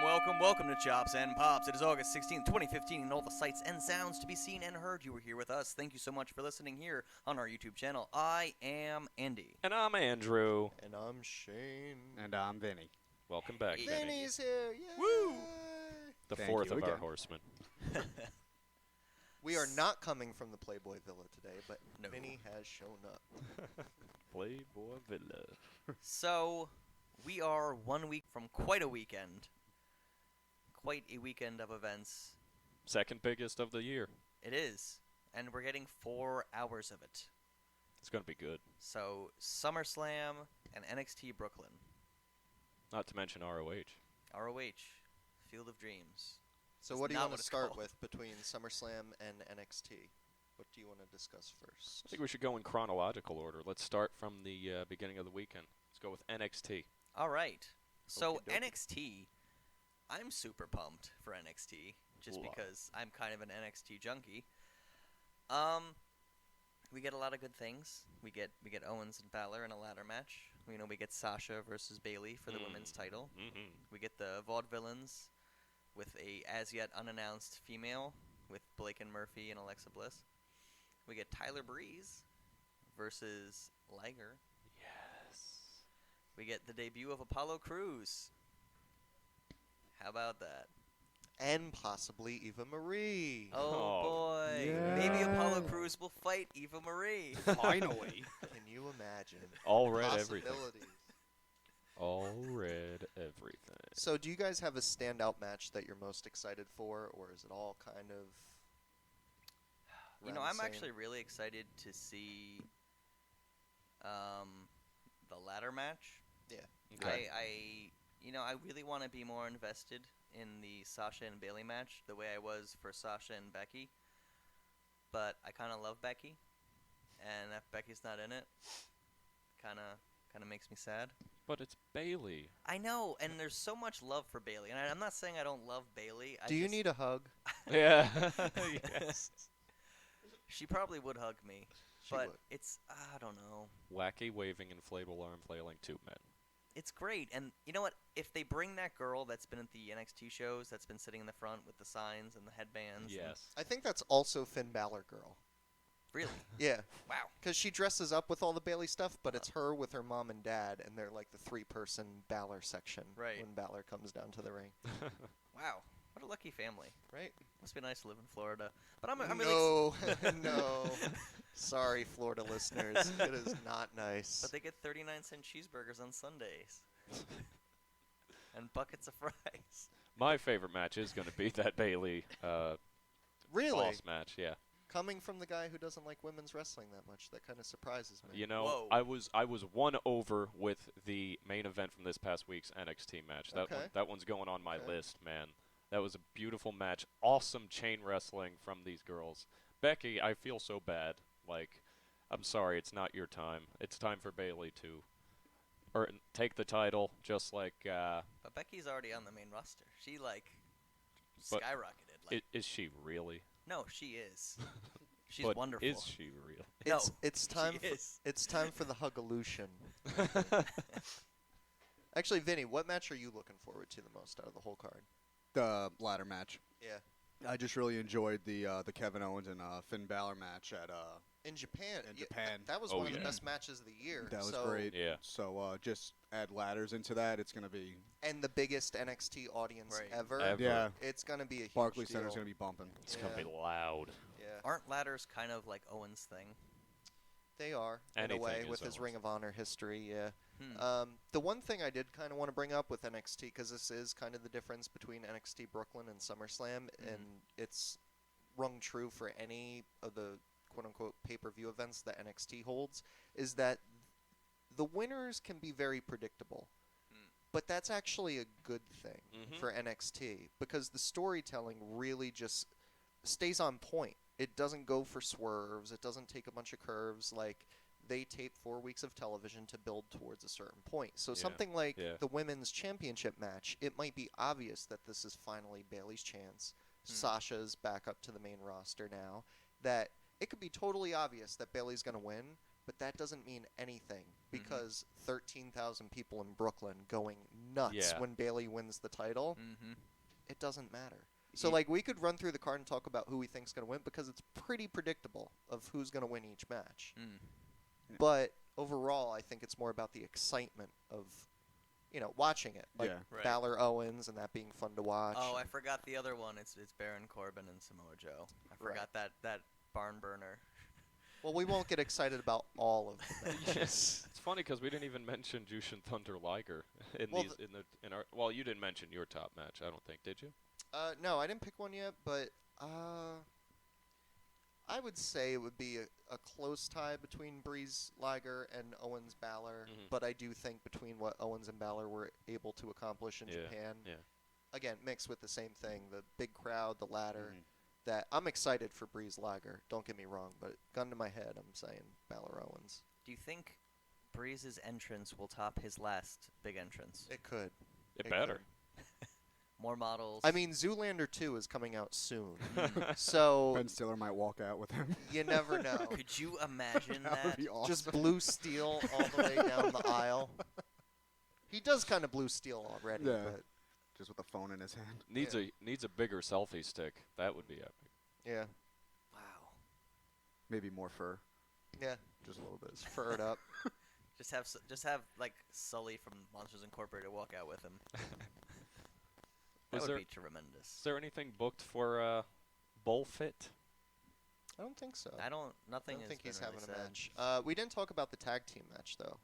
Welcome to Chops and Pops. It is August 16th, 2015, and all the sights and sounds to be seen and heard. You were here with us. Thank you so much for listening here on our YouTube channel. I am Andy. And I'm Andrew. And I'm Shane. And I'm Vinny. Welcome back, Vinny. Vinny's here. Yay! Woo! The Thank fourth you of our again. horsemen. We are not coming from the Playboy Villa today, but No. Vinny has shown up. Playboy Villa. So, we are 1 week from quite a weekend. Quite a weekend of events. Second biggest of the year. It is. And we're getting 4 hours of it. It's going to be good. So, SummerSlam and NXT Brooklyn. Not to mention ROH. ROH, Field of Dreams. So That's what do you not want what to it's start called. with between SummerSlam and NXT? What do you want to discuss first? I think we should go in chronological order. Let's start from the beginning of the weekend. Let's go with NXT. All right. So Okey-dokey. NXT, I'm super pumped for NXT just Love. because I'm kind of an NXT junkie. We get a lot of good things. We get Owens and Balor in a ladder match. We get Sasha versus Bayley for the women's title. Mm-hmm. We get the Vaudevillains with a as yet unannounced female with Blake and Murphy and Alexa Bliss. We get Tyler Breeze versus Liger. Yes. We get the debut of Apollo Crews. How about that? And possibly Eva Marie. Oh, boy. yeah. Maybe Apollo Crews will fight Eva Marie. Finally. Can you imagine? All red everything. Possibilities. All red everything. So do you guys have a standout match that you're most excited for, or is it all kind of around the I'm same? actually really excited to see the ladder match. Yeah. Okay. I really want to be more invested in the Sasha and Bayley match the way I was for Sasha and Becky. But I kind of love Becky, and if Becky's not in it, kind of makes me sad. But it's Bayley. I know, and there's so much love for Bayley, and I'm not saying I don't love Bayley. Do you need a hug? Yeah. Yes. She probably would hug me, She but would. it's I don't know. Wacky waving inflatable arm flailing two men. It's great, and you know what? If they bring that girl that's been at the NXT shows, that's been sitting in the front with the signs and the headbands. and- Yes. I think that's also Finn Balor girl. Really? Yeah. Wow. Because she dresses up with all the Bayley stuff, but it's her with her mom and dad, and they're like the 3-person Balor section Right. when Balor comes down to the ring. Wow. What a lucky family. Right? Must be nice to live in Florida. But I'm really No, no. Sorry, Florida listeners. It is not nice. But they get 39-cent cheeseburgers on Sundays. And buckets of fries. My favorite match is going to be that Bayley Really? boss match. Yeah. Coming from the guy who doesn't like women's wrestling that much, that kind of surprises me. You know, Whoa. I was won over with the main event from this past week's NXT match. Okay. That one's going on my Okay. list, man. That was a beautiful match. Awesome chain wrestling from these girls. Becky, I feel so bad. Like, I'm sorry, it's not your time. It's time for Bayley to take the title, just like. But Becky's already on the main roster. She, But skyrocketed. Is she really? No, she is. She's But wonderful. Is she real? No, It's time. she is. It's time for the Hugolution. Actually, Vinny, what match are you looking forward to the most out of the whole card? The ladder match. Yeah. I just really enjoyed the Kevin Owens and Finn Balor match at In Japan. In yeah, Japan. That was Oh, one of the yeah. best matches of the year. that was so- great. Yeah. So just add ladders into that. It's gonna be And the biggest NXT audience Right. ever. Ever. yeah. It's gonna be a huge Barclays deal. Center's gonna be bumping. It's going to be loud. Yeah, Aren't ladders kind of like Owen's thing? they are in a Anything way is with his Owens. Ring of Honor history. Yeah. Hmm. The one thing I did kind of want to bring up with NXT, because this is kind of the difference between NXT Brooklyn and SummerSlam, and it's rung true for any of the quote-unquote pay-per-view events that NXT holds, is that the winners can be very predictable. But that's actually a good thing Mhm. for NXT, because the storytelling really just stays on point. It doesn't go for swerves. It doesn't take a bunch of curves. Like, they tape 4 weeks of television to build towards a certain point. So Yeah, something like yeah. the women's championship match, it might be obvious that this is finally Bayley's chance. Sasha's back up to the main roster now. That it could be totally obvious that Bayley's going to win, but that doesn't mean anything because 13,000 people in Brooklyn going nuts Yeah. when Bailey wins the title, Mm-hmm. it doesn't matter. So, Ye- like, we could run through the card and talk about who we think's going to win because it's pretty predictable of who's going to win each match. Mm. But overall, I think it's more about the excitement of, watching it. Like Yeah. Right. Balor Owens and that being fun to watch. Oh, I forgot the other one. It's Baron Corbin and Samoa Joe. I Right. forgot that barn burner. Well, we won't get excited about all of the matches. It's funny because we didn't even mention Jushin Thunder Liger in Well, these in our. Well, you didn't mention your top match. I don't think, did you? No, I didn't pick one yet, but I would say it would be a close tie between Breeze Liger and Owens Balor, Mhm. but I do think between what Owens and Balor were able to accomplish in Yeah, Japan, yeah. again, mixed with the same thing, the big crowd, the ladder, Mhm. that I'm excited for Breeze Liger, don't get me wrong, but gun to my head, I'm saying Balor Owens. Do you think Breeze's entrance will top his last big entrance? It could. It It better. could. More models. I mean, Zoolander 2 is coming out soon, so Ben Stiller might walk out with him. you never know. could you imagine That would that? be awesome. Just blue steel all the way down the aisle. He does kind of blue steel already, Yeah. but Just with a phone in his hand. Needs a bigger selfie stick. That would be epic. yeah, Wow. Maybe more fur. yeah, Just a little bit. just fur it up. Just have like Sully from Monsters Incorporated walk out with him. That Was would there- be tremendous. Is there anything booked for Bullfit? I don't think so. I don't. I Nothing. don't has think been he's really having a said. match. We didn't talk about the tag team match though.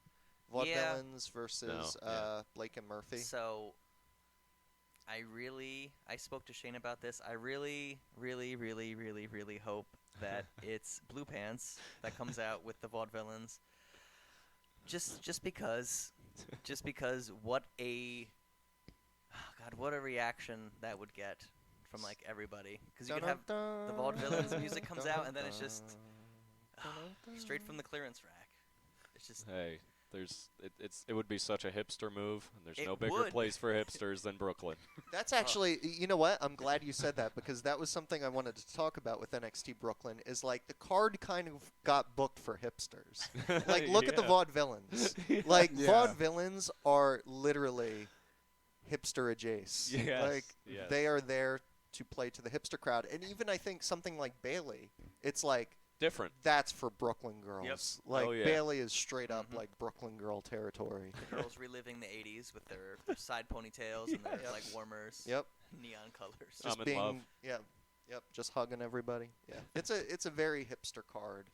Yeah. Vaudevillains versus No, yeah. Blake and Murphy. So, I spoke to Shane about this. I really hope that it's Blue Pants that comes out with the Vaudevillains. Just because, what a, what a reaction that would get from like everybody. Because you could have the Vaudevillains music comes out and then it's just straight from the clearance rack. It's just Hey, it would be such a hipster move, and there's It no bigger would. place for hipsters than Brooklyn. That's actually, you know what? I'm glad you said that because that was something I wanted to talk about with NXT Brooklyn. Is like the card kind of got booked for hipsters. Like, look at the Yeah. Vaudevillains. Like, Yeah. Vaudevillains are literally hipster adjacent. Yes, Like, yes. they are there to play to the hipster crowd. And even I think something like Bailey, it's like, Different. that's for Brooklyn girls. Like, Oh, yeah. Bailey is straight up Mhm. like Brooklyn girl territory. the girls reliving the '80s with their side ponytails and their Yes. like warmers, Yep. neon colors. Just I'm in being, love. yeah, yep, just hugging everybody. Yeah, it's a very hipster card,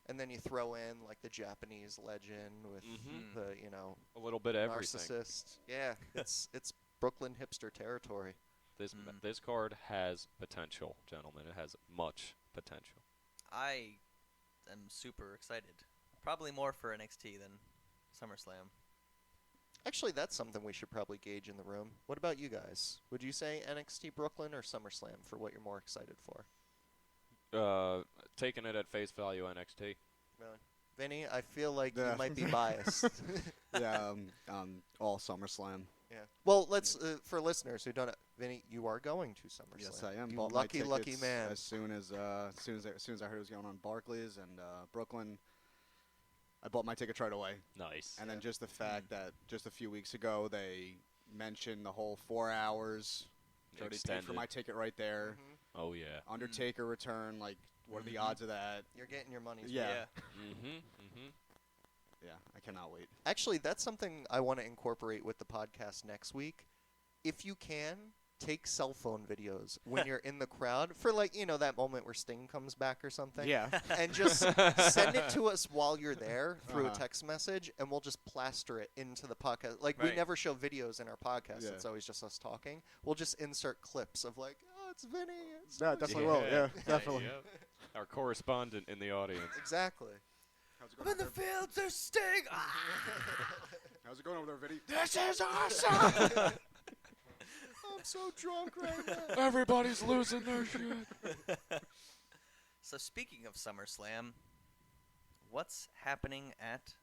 and then you throw in like the Japanese legend with Mhm. the A little bit of everything. narcissist. Yeah, it's Brooklyn hipster territory. This card has potential, gentlemen. It has much potential. I am super excited. Probably more for NXT than SummerSlam. Actually, that's something we should probably gauge in the room. What about you guys? Would you say NXT Brooklyn or SummerSlam for what you're more excited for? Taking it at face value, NXT. Really? Vinny, I feel like Yeah. you might be biased. Yeah, all SummerSlam. Yeah. Well, let's for listeners who don't know, Vinny, you are going to SummerSlam. Yes, I am. You Bought my lucky, lucky tickets man. As soon as I heard it was going on Barclays and Brooklyn, I bought my tickets right away. Nice. And then Yeah. just the fact that just a few weeks ago they mentioned the whole 4 hours. So already paid for Extended. my ticket right there. Mhm. Oh yeah. Undertaker return. Like, what are the Mhm. odds of that? You're getting your money's worth. Yeah. Mm-hmm. Yeah, I cannot wait. Actually, that's something I want to incorporate with the podcast next week. If you can, take cell phone videos when you're in the crowd for like, that moment where Sting comes back or something. Yeah. And just send it to us while you're there through a Uh-huh. text message, and we'll just plaster it into the podcast. Like, we Right. never show videos in our podcast. Yeah. It's always just us talking. We'll just insert clips of like, oh, it's Vinny. It's Yeah, definitely will. Yeah, definitely. Yep. Our correspondent in the audience. Exactly. How's it I'm in the fields, there's Sting! How's it going over there, Vinny? This is awesome. I'm so drunk right now. Everybody's losing their shit. So speaking of SummerSlam, what's happening at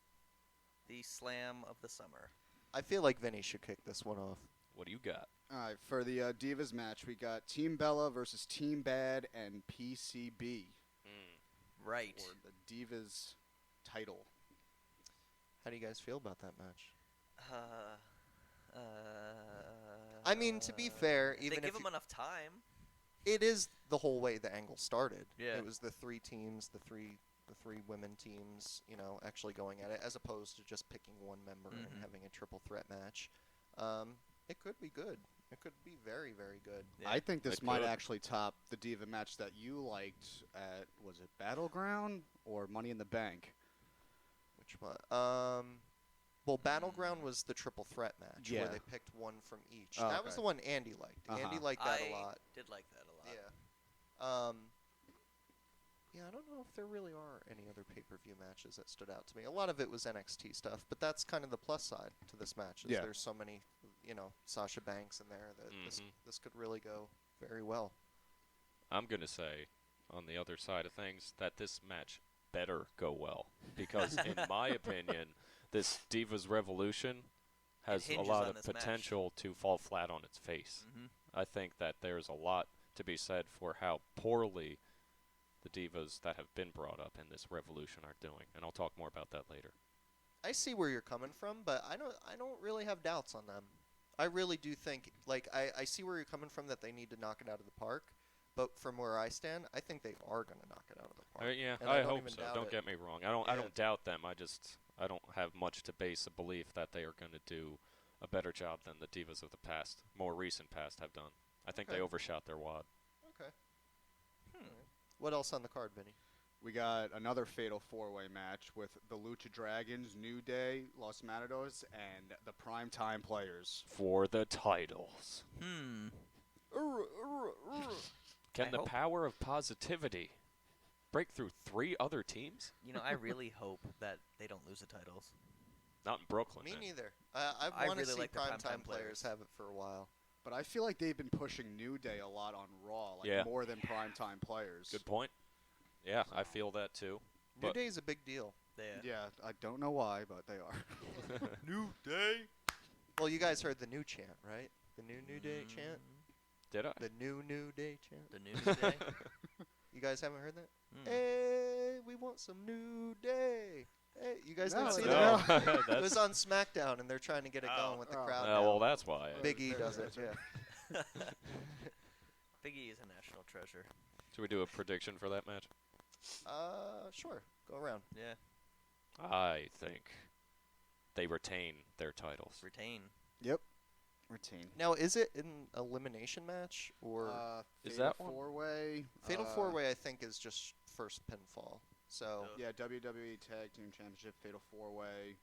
the Slam of the Summer? I feel like Vinny should kick this one off. What do you got? All right, for the Divas match, we got Team Bella versus Team Bad and PCB Right. for the Divas title. How do you guys feel about that match? Uh, I mean, to be fair, if even they if give them enough time. it is the whole way the angle started. Yeah. It was the three teams, the three women teams, actually going at it, as opposed to just picking one member and Mhm. having a triple threat match. It could be good. It could be very, very good. Yeah. I think this It might could. actually top the Diva match that you liked at, was it Battleground or Money in the Bank? Which one? Well, Battleground was the triple threat match Yeah. where they picked one from each. Oh, That was okay. the one Andy liked. Andy Uh-huh. liked that I a lot. did like that a lot. Yeah. Yeah, I don't know if there really are any other pay-per-view matches that stood out to me. A lot of it was NXT stuff, but that's kind of the plus side to this match. Is Yeah. There's so many, Sasha Banks in there that Mhm. this could really go very well. I'm going to say, on the other side of things, that this match better go well. Because, in my opinion, this Divas Revolution has a hinges lot on of this match. potential to fall flat on its face. Mm-hmm. I think that there's a lot to be said for how poorly the Divas that have been brought up in this Revolution are doing. And I'll talk more about that later. I see where you're coming from, but I don't really have doubts on them. I really do think, I see where you're coming from, that they need to knock it out of the park. But from where I stand, I think they are going to knock it out of the park. Yeah, And I don't hope even so. doubt Don't it. get me wrong. I Yeah. don't doubt them. I don't have much to base a belief that they are going to do a better job than the Divas of the past, more recent past, have done. I think they Okay. overshot their wad. Okay. What else on the card, Vinny? We got another fatal four-way match with the Lucha Dragons, New Day, Los Matadors, and the Primetime Players. For the titles. Can I the hope- power of positivity break through 3 other teams? I really hope that they don't lose the titles. Not in Brooklyn. Me man. neither. I I want to really see like the primetime primetime players players. have it for a while. But I feel like they've been pushing New Day a lot on Raw, Yeah. more than Primetime Players. Good point. Yeah, I feel that too. New But- Day's a big deal. Yeah, I don't know why, but they are. New Day. Well, you guys heard the new chant, right? The New Day chant? Did I? The New Day chant? The news today. You guys haven't heard that? Mm. Hey, we want some New Day. Hey, you guys No, didn't see no. that? It That's, was on SmackDown, and they're trying to get it going with the Oh. crowd. well, now. that's why. Big E does it, yeah. Big E is a national treasure. Should we do a prediction for that match? Sure. Go around. Yeah. I think they retain their titles. Retain. Yep. Retain. Now, is it an elimination match or Is Fatal that one? four-way? Fatal Four Way? I think is just first pinfall. So Oh. Yeah, WWE Tag Team Championship, Fatal four-way.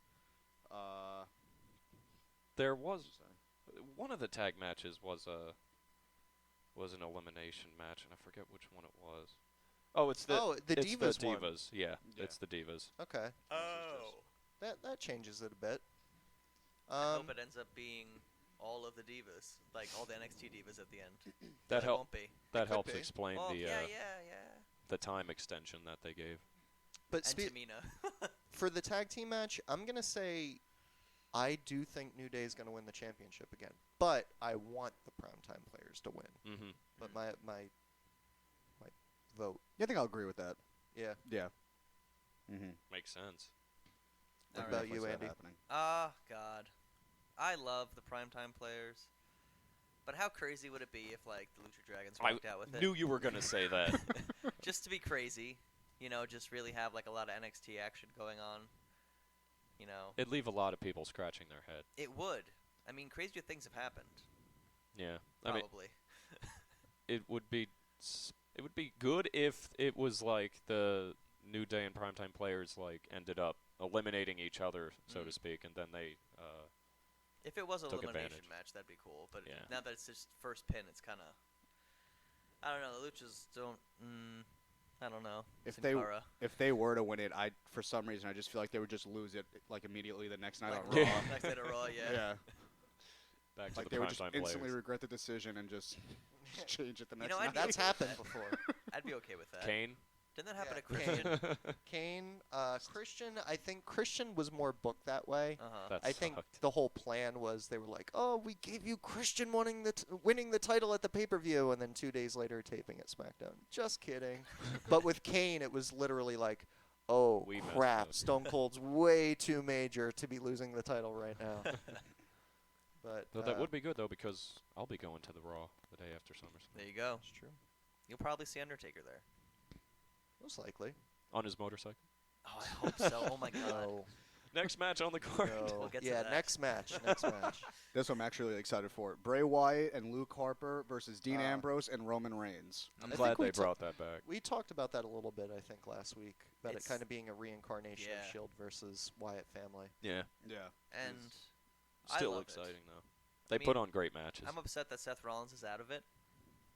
There was one of the tag matches was an elimination match, and I forget which one it was. Oh, it's the the it's Divas the one. Divas. Yeah, Yeah. it's the Divas. Okay, Oh. that changes it a bit. I hope it ends up being all of the divas, like all the NXT divas at the end. That But it help won't be. that could helps be. explain Well, the yeah. the time extension that they gave. But And Tamina. for the tag team match, I'm gonna say I do think New Day is gonna win the championship again, but I want the primetime players to win. Mm-hmm. But my vote, Yeah, I think I'll agree with that. yeah. Yeah. Mm-hmm. Makes sense. What All about right. you, Andy? God. I love the primetime players. But how crazy would it be if, like, the Lucha Dragons I worked out with knew it? you were gonna say that. Just to be crazy. Just really have, like, a lot of NXT action going on. It'd leave a lot of people scratching their head. It would. I mean, crazier things have happened. Yeah, I mean, Probably. it would be good if it was like the New Day and Primetime players like ended up eliminating each other, so to speak, and then they If it was an took elimination advantage. match, that'd be cool. But Yeah. now that it's just first pin, it's kind of... I don't know. The Luchas don't... I don't know. If Sin they Cara. if they were to win it, for some reason I just feel like they would just lose it like immediately the next night Like, on Raw. Yeah. Next night of Raw, yeah. Yeah. back to Like the they would just Primetime instantly players. regret the decision and just change it the next know, I'd night. be That's okay with happened that. before. I'd be okay with that. Kane. Didn't that happen Yeah, to Christian? Kane, Christian. I think Christian was more booked that way. Uh-huh. That I think sucked. the whole plan was they were like, "Oh, we gave you Christian winning the title at the pay-per-view," and then 2 days later taping at SmackDown. Just kidding. But with Kane, it was literally like, Oh, We messed crap. up. Stone Cold's way too major to be losing the title right now. But Though that would be good, though, because I'll be going to the Raw the day after SummerSlam. There you go. It's true. You'll probably see Undertaker there. Most likely. On his motorcycle. Oh, I hope so. Oh my God. No. Next match on the card. No. We'll get to Yeah, that. next match. Next match. This one I'm actually really excited for. Bray Wyatt and Luke Harper versus Dean Uh, Ambrose and Roman Reigns. I'm I glad think we they brought that back. We talked about that a little bit, I think, last week. About it It's- kind of being a reincarnation yeah. of Shield versus Wyatt family. Yeah. Yeah. And Still love it. exciting, though. They I put mean, on great matches. I'm upset that Seth Rollins is out of it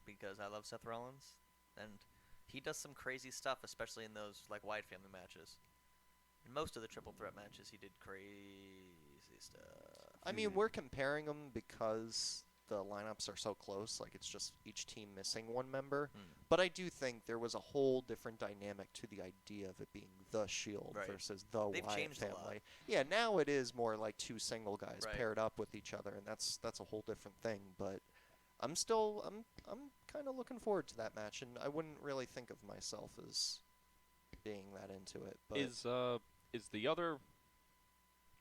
because I love Seth Rollins, and he does some crazy stuff, especially in those like Wyatt family matches. In most of the triple threat matches, he did crazy stuff. I mean, we're comparing them because the lineups are so close. Like, it's just each team missing one member. But I do think there was a whole different dynamic to the idea of it being the Shield Right. versus the They've Wyatt changed a lot. family. Yeah, now it is more like two single guys Right. paired up with each other, and that's a whole different thing. But I'm kind of looking forward to that match, and I wouldn't really think of myself as being that into it. But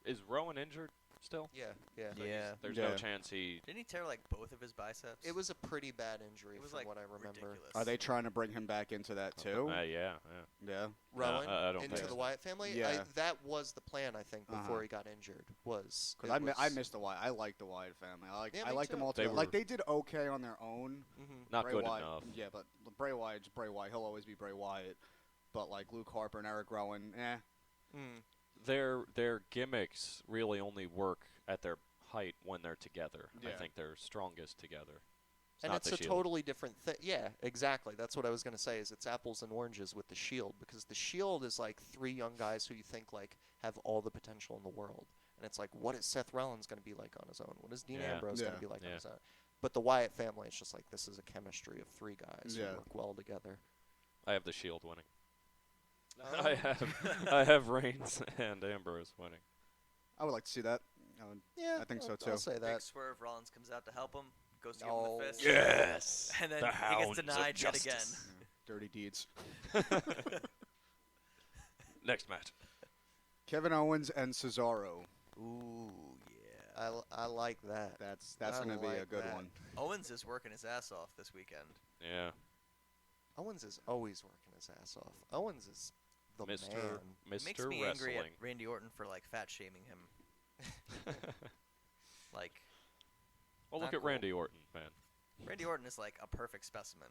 Is Rowan injured still? yeah. So Yeah. There's Yeah. no chance he. Didn't he tear like both of his biceps? It was a pretty bad injury It was from like what I remember. ridiculous. Are they trying to bring him back into that too? Yeah. Yeah. Rowan I don't into think the so. Wyatt family. Yeah. That was the plan, I think, before Uh-huh. he got injured. Was Because I missed the Wyatt. I like the Wyatt family. Yeah, I me like them too. all They together. Like were- they did okay on their own. Not Bray good Wyatt, enough. Yeah, but Bray Wyatt's Bray Wyatt. He'll always be Bray Wyatt. But like Luke Harper and Eric Rowan, Their gimmicks really only work at their height when they're together. I Yeah. think they're strongest together. And not it's the a Shield. totally different thing. Yeah, exactly. That's what I was going to say. Is it's apples and oranges with the Shield, because the Shield is like three young guys who you think like have all the potential in the world, and it's like, what is Seth Rollins going to be like on his own? What is Dean Yeah. Ambrose going Yeah. to be like on Yeah. his own? But the Wyatt family, it's just like, this is a chemistry of three guys Yeah. who work well together. I have the Shield winning. Oh. I have Reigns and Ambrose winning. I would like to see that. Yeah, I think so, I'll too. say Big that. swerve. Rollins comes out to help him. Goes to No. give him the fist. Yes. And then The he hounds gets of denied yet again. justice. Dirty deeds. Next match. Kevin Owens and Cesaro. Ooh, yeah. I like that. That's I going to be a like good that. one. Owens is working his ass off this weekend. Yeah. Owens is always working his ass off. Owens is the Mr. man. It makes Mr. me angry at Wrestling. Randy Orton for like fat shaming him. Like, Well, look Not at cool. Randy Orton, man. Randy Orton is like a perfect specimen.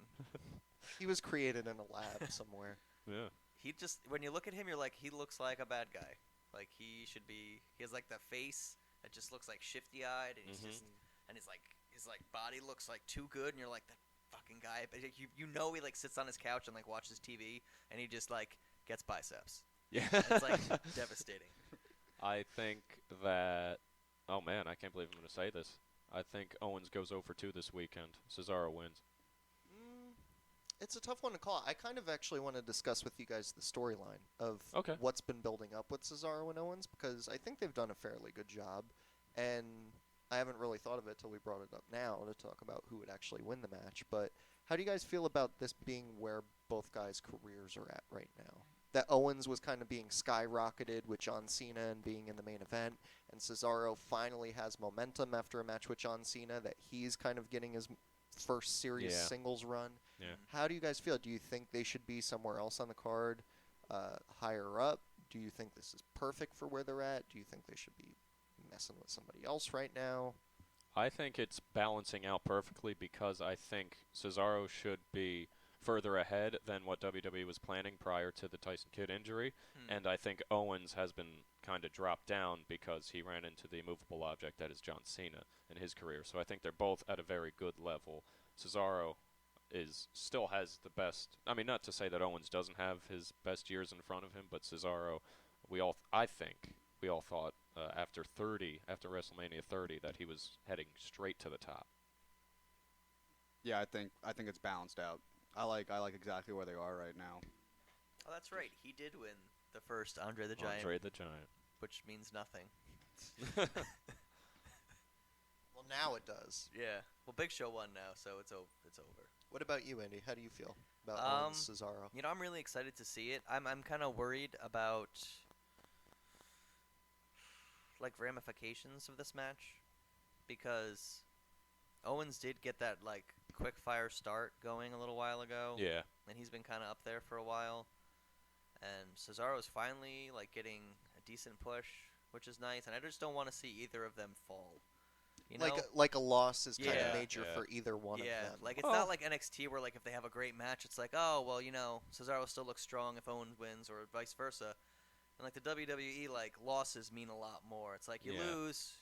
He was created in a lab somewhere. Yeah. He just, when you look at him, you're like, he looks like a bad guy. Like he should be. He has like that face that just looks like shifty-eyed, and he's Mhm. just, and his body looks like too good, and you're like, that fucking guy. But you know he like sits on his couch and like watches TV, and he just like gets biceps. Yeah. It's like devastating. I think that. Oh man, I can't believe I'm going to say this. I think Owens goes 0 for 2 this weekend. Cesaro wins. It's a tough one to call. I kind of actually want to discuss with you guys the storyline of Okay. what's been building up with Cesaro and Owens, because I think they've done a fairly good job, and I haven't really thought of it till we brought it up now to talk about who would actually win the match. But how do you guys feel about this being where both guys' careers are at right now? That Owens was kind of being skyrocketed with John Cena and being in the main event, and Cesaro finally has momentum after a match with John Cena, that he's kind of getting his first serious Yeah. singles run. Yeah. How do you guys feel? Do you think they should be somewhere else on the card, higher up? Do you think this is perfect for where they're at? Do you think they should be messing with somebody else right now? I think it's balancing out perfectly because I think Cesaro should be further ahead than what WWE was planning prior to the Tyson Kidd injury. And I think Owens has been kind of dropped down because he ran into the immovable object that is John Cena in his career. So I think they're both at a very good level. Cesaro still has the best. I mean, not to say that Owens doesn't have his best years in front of him, but Cesaro, I think we all thought after WrestleMania 30, that he was heading straight to the top. Yeah, I think it's balanced out. I like exactly where they are right now. Oh, that's right. He did win the first Andre the Giant, Andre the Giant. which means nothing. Well, now it does. Yeah. Well, Big Show won now, so it's over. What about you, Andy? How do you feel about Owens Cesaro? You know, I'm really excited to see it. I'm kind of worried about like ramifications of this match because Owens did get that like quick fire start going a little while ago. Yeah. And he's been kind of up there for a while. And Cesaro's finally like getting a decent push, which is nice. And I just don't want to see either of them fall. You know? Like a loss is kind Yeah, of major for either one of them. Like it's not like NXT where like if they have a great match, it's like, oh well, you know, Cesaro still looks strong if Owens wins, or vice versa. And like the WWE, like losses mean a lot more. It's like you lose.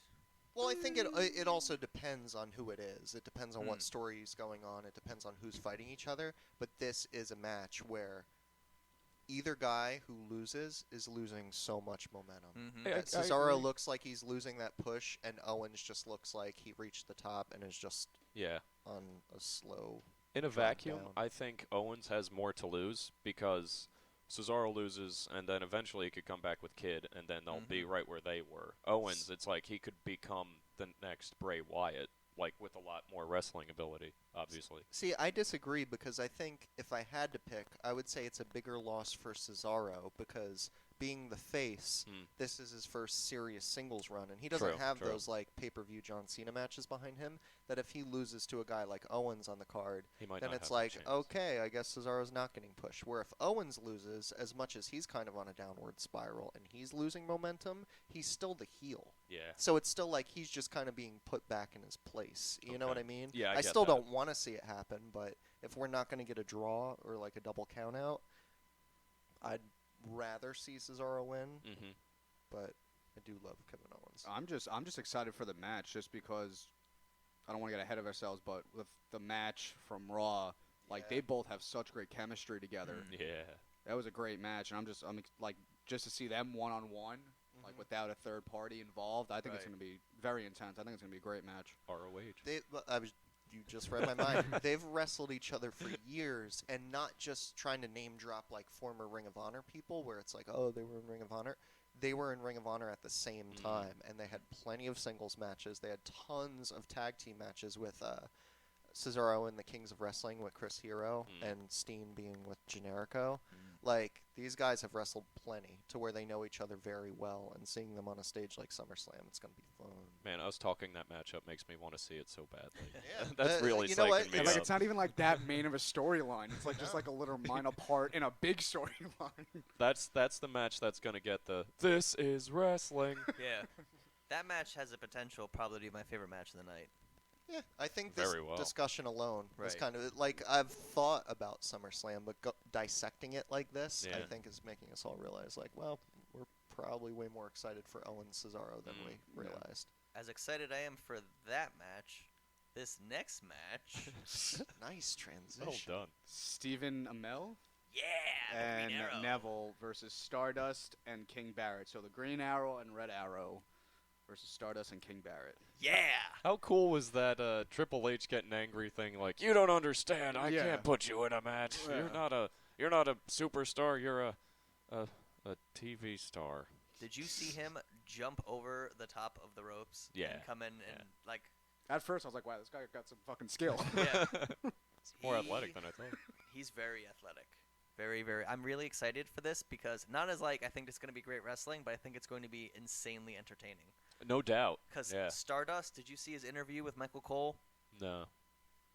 Well, I think it also depends on who it is. It depends on what story is going on. It depends on who's fighting each other. But this is a match where either guy who loses is losing so much momentum. Mm-hmm. Cesaro looks like he's losing that push, and Owens just looks like he reached the top and is just on a slow. In a drop vacuum, down. I think Owens has more to lose because Cesaro loses, and then eventually he could come back with Kid, and then they'll be right where they were. Owens, it's like he could become the next Bray Wyatt, like with a lot more wrestling ability, obviously. See, I disagree because I think if I had to pick, I would say it's a bigger loss for Cesaro because being the face, this is his first serious singles run, and he doesn't have those like pay-per-view John Cena matches behind him. That if he loses to a guy like Owens on the card, then it's like, okay, I guess Cesaro's not getting pushed. Where if Owens loses, as much as he's kind of on a downward spiral and he's losing momentum, he's still the heel. Yeah. So it's still like he's just kind of being put back in his place. You know what I mean? Yeah, I still don't want to see it happen, but if we're not going to get a draw or like a double count out, I'd rather see Cesaro win. But I do love Kevin Owens. I'm just excited for the match just because I don't want to get ahead of ourselves, but with the match from Raw, like they both have such great chemistry together. Yeah. That was a great match, and I'm like just to see them one-on-one, like without a third party involved. I think it's going to be very intense. I think it's going to be a great match. ROH. You just read my mind. They've wrestled each other for years, and not just trying to name drop like former Ring of Honor people, where it's like, oh, they were in Ring of Honor. They were in Ring of Honor at the same time, and they had plenty of singles matches. They had tons of tag team matches with Cesaro and the Kings of Wrestling with Chris Hero and Steen being with Generico. Like, these guys have wrestled plenty to where they know each other very well, and seeing them on a stage like SummerSlam, it's going to be fun. Man, us talking that matchup makes me want to see it so badly. Yeah. That's really psyching me Like, up. it's not even like that main of a storyline. It's like just like a little minor part in a big storyline. That's the match that's going to get the "This is wrestling." Yeah. That match has the potential probably to be my favorite match of the night. Yeah, I think this Very well. discussion alone is Right. kind of like I've thought about SummerSlam, but dissecting it like this, I think is making us all realize, like, well, we're probably way more excited for Owens Cesaro than we realized. As excited I am for that match, this next match. Nice transition. Well done. Stephen Amell Yeah, the and Green Arrow. Neville versus Stardust and King Barrett. So the Green Arrow and Red Arrow versus Stardust and King Barrett. Yeah. How cool was that Triple H getting angry thing? Like, you don't understand. I can't put you in a match. Yeah. You're not a superstar. You're a TV star. Did you see him jump over the top of the ropes? Yeah. And come in and like. At first, I was like, wow, this guy got some fucking skill. Yeah. It's more athletic than I thought. He's very athletic. Very, very. I'm really excited for this because not as like I think it's going to be great wrestling, but I think it's going to be insanely entertaining. No doubt. Because Yeah. Stardust, did you see his interview with Michael Cole? No.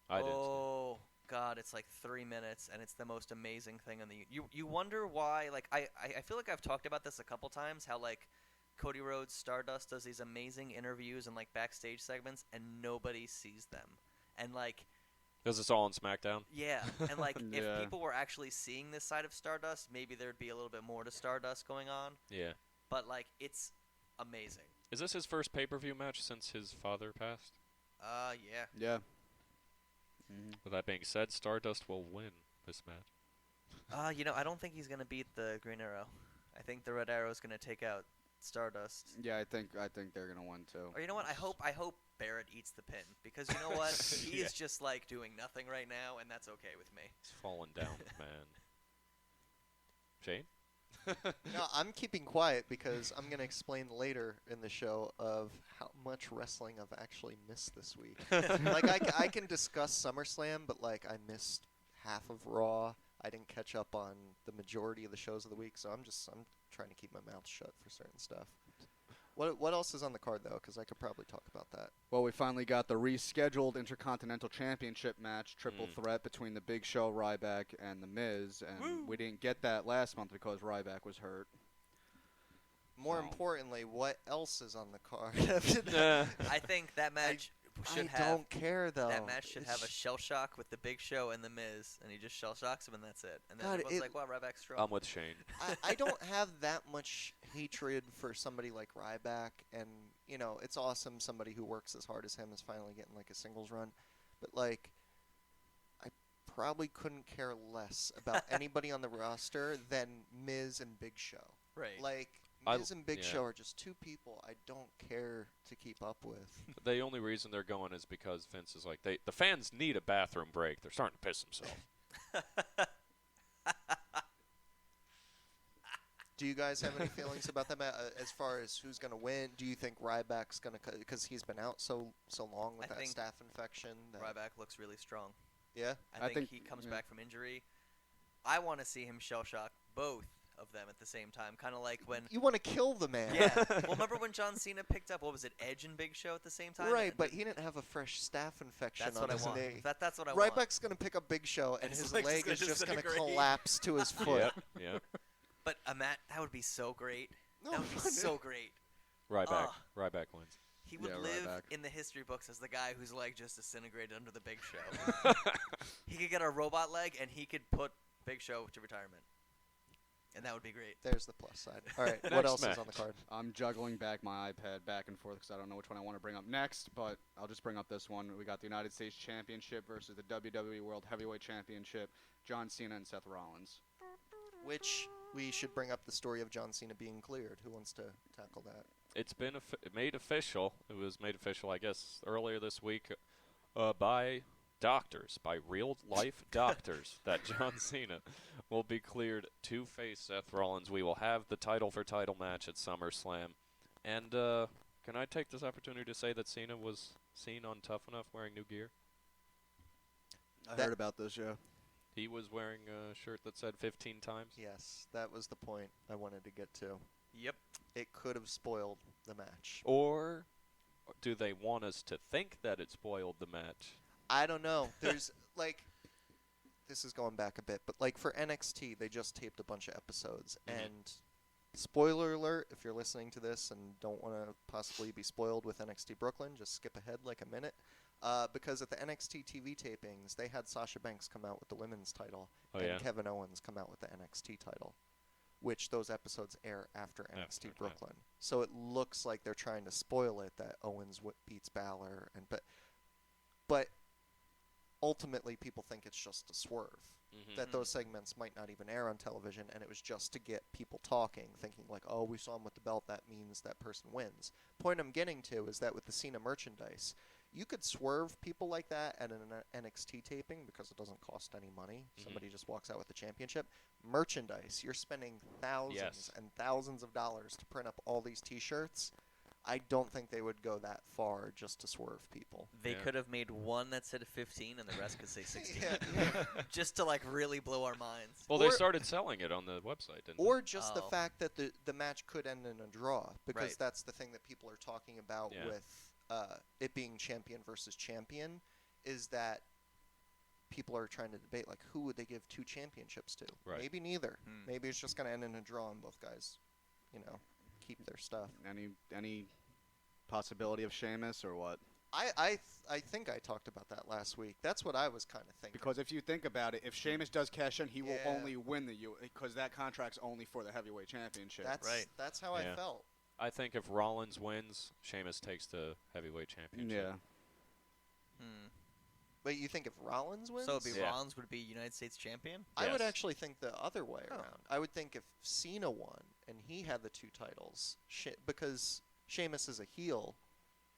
I didn't. Oh God, it's like 3 minutes, and it's the most amazing thing in the. You wonder why? Like I feel like I've talked about this a couple times. How like Cody Rhodes, Stardust does these amazing interviews and like backstage segments, and nobody sees them. And like. Because it's all on SmackDown? Yeah, and like if Yeah. people were actually seeing this side of Stardust, maybe there'd be a little bit more to Stardust going on. Yeah. But like it's amazing. Is this his first pay-per-view match since his father passed? Yeah. Yeah. With that being said, Stardust will win this match. You know, I don't think he's gonna beat the Green Arrow. I think the Red Arrow is gonna take out Stardust. Yeah, I think they're gonna win too. Or you know what? I hope Barrett eats the pin because you know what? He Yeah. is just like doing nothing right now, and that's okay with me. He's falling down, man. Shane? No, I'm keeping quiet because I'm going to explain later in the show of how much wrestling I've actually missed this week. Like, I can discuss SummerSlam, but, like, I missed half of Raw. I didn't catch up on the majority of the shows of the week, so I'm trying to keep my mouth shut for certain stuff. What else is on the card, though? Because I could probably talk about that. Well, we finally got the rescheduled Intercontinental Championship match, triple threat between the Big Show, Ryback, and The Miz, and we didn't get that last month because Ryback was hurt. More importantly, what else is on the card? I think that match should I don't care, though. That match should have a shell shock with the Big Show and the Miz, and he just shell shocks him, and that's it. And then everyone's like, "Wow, Ryback's strong." I'm with Shane. I don't have that much hatred for somebody like Ryback, and you know, it's awesome somebody who works as hard as him is finally getting like a singles run, but like, I probably couldn't care less about anybody on the roster than Miz and Big Show. Right. Like, Miz and Big Show are just two people I don't care to keep up with. The only reason they're going is because Vince is like, the fans need a bathroom break. They're starting to piss themselves. Do you guys have any feelings about that as far as who's going to win? Do you think Ryback's going to, because he's been out so long with that staph infection? Ryback looks really strong. Yeah? I think he comes back from injury. I want to see him shell shock both of them at the same time, kind of like when you want to kill the man. Yeah. Well, remember when John Cena picked up, what was it, Edge and Big Show at the same time? Right, but he didn't have a fresh staph infection on his knee. That's what I want. Ryback's going to pick up Big Show, and his leg is just going to collapse to his foot. Yep. But that would be so great. That would be so great. Ryback wins. He would live in the history books as the guy whose leg just disintegrated under the Big Show. He could get a robot leg, and he could put Big Show to retirement. And that would be great. There's the plus side. All right, what else is on the card? I'm juggling back my iPad back and forth because I don't know which one I want to bring up next, but I'll just bring up this one. We got the United States Championship versus the WWE World Heavyweight Championship, John Cena and Seth Rollins. Which we should bring up the story of John Cena being cleared. Who wants to tackle that? It's been made official. It was made official, I guess, earlier this week by doctors, by real-life doctors, that John Cena will be cleared to face Seth Rollins. We will have the title-for-title match at SummerSlam. And can I take this opportunity to say that Cena was seen on Tough Enough wearing new gear? I heard about this, yeah. He was wearing a shirt that said 15 times? Yes, that was the point I wanted to get to. Yep. It could have spoiled the match. Or do they want us to think that it spoiled the match? I don't know. There's, like, this is going back a bit, but, like, for NXT, they just taped a bunch of episodes. And, spoiler alert, if you're listening to this and don't want to possibly be spoiled with NXT Brooklyn, just skip ahead like a minute. Because at the NXT TV tapings, they had Sasha Banks come out with the women's title and Kevin Owens come out with the NXT title, which those episodes air after NXT Brooklyn. So it looks like they're trying to spoil it that Owens beats Balor, but ultimately people think it's just a swerve, that those segments might not even air on television, and it was just to get people talking, thinking like, oh, we saw him with the belt, that means that person wins. Point I'm getting to is that with the Cena merchandise, you could swerve people like that at an NXT taping because it doesn't cost any money. Somebody just walks out with the championship. Merchandise, you're spending thousands and thousands of dollars to print up all these T-shirts. I don't think they would go that far just to swerve people. They could have made one that said 15 and the rest could say 16. Just to, like, really blow our minds. Well, they started selling it on the website, didn't they? Or just the fact that the match could end in a draw, because that's the thing that people are talking about with it being champion versus champion, is that people are trying to debate, like, who would they give 2 championships to? Right. Maybe neither. Maybe it's just going to end in a draw and both guys, keep their stuff. Any possibility of Sheamus or what? I think I talked about that last week. That's what I was kind of thinking. Because if you think about it, if Sheamus does cash in, he will only win because that contract's only for the heavyweight championship. That's how I felt. I think if Rollins wins, Sheamus takes the heavyweight championship. Yeah. But you think if Rollins wins? So Rollins would be United States champion? I would actually think the other way around. I would think if Cena won and he had the 2 titles, because Sheamus is a heel,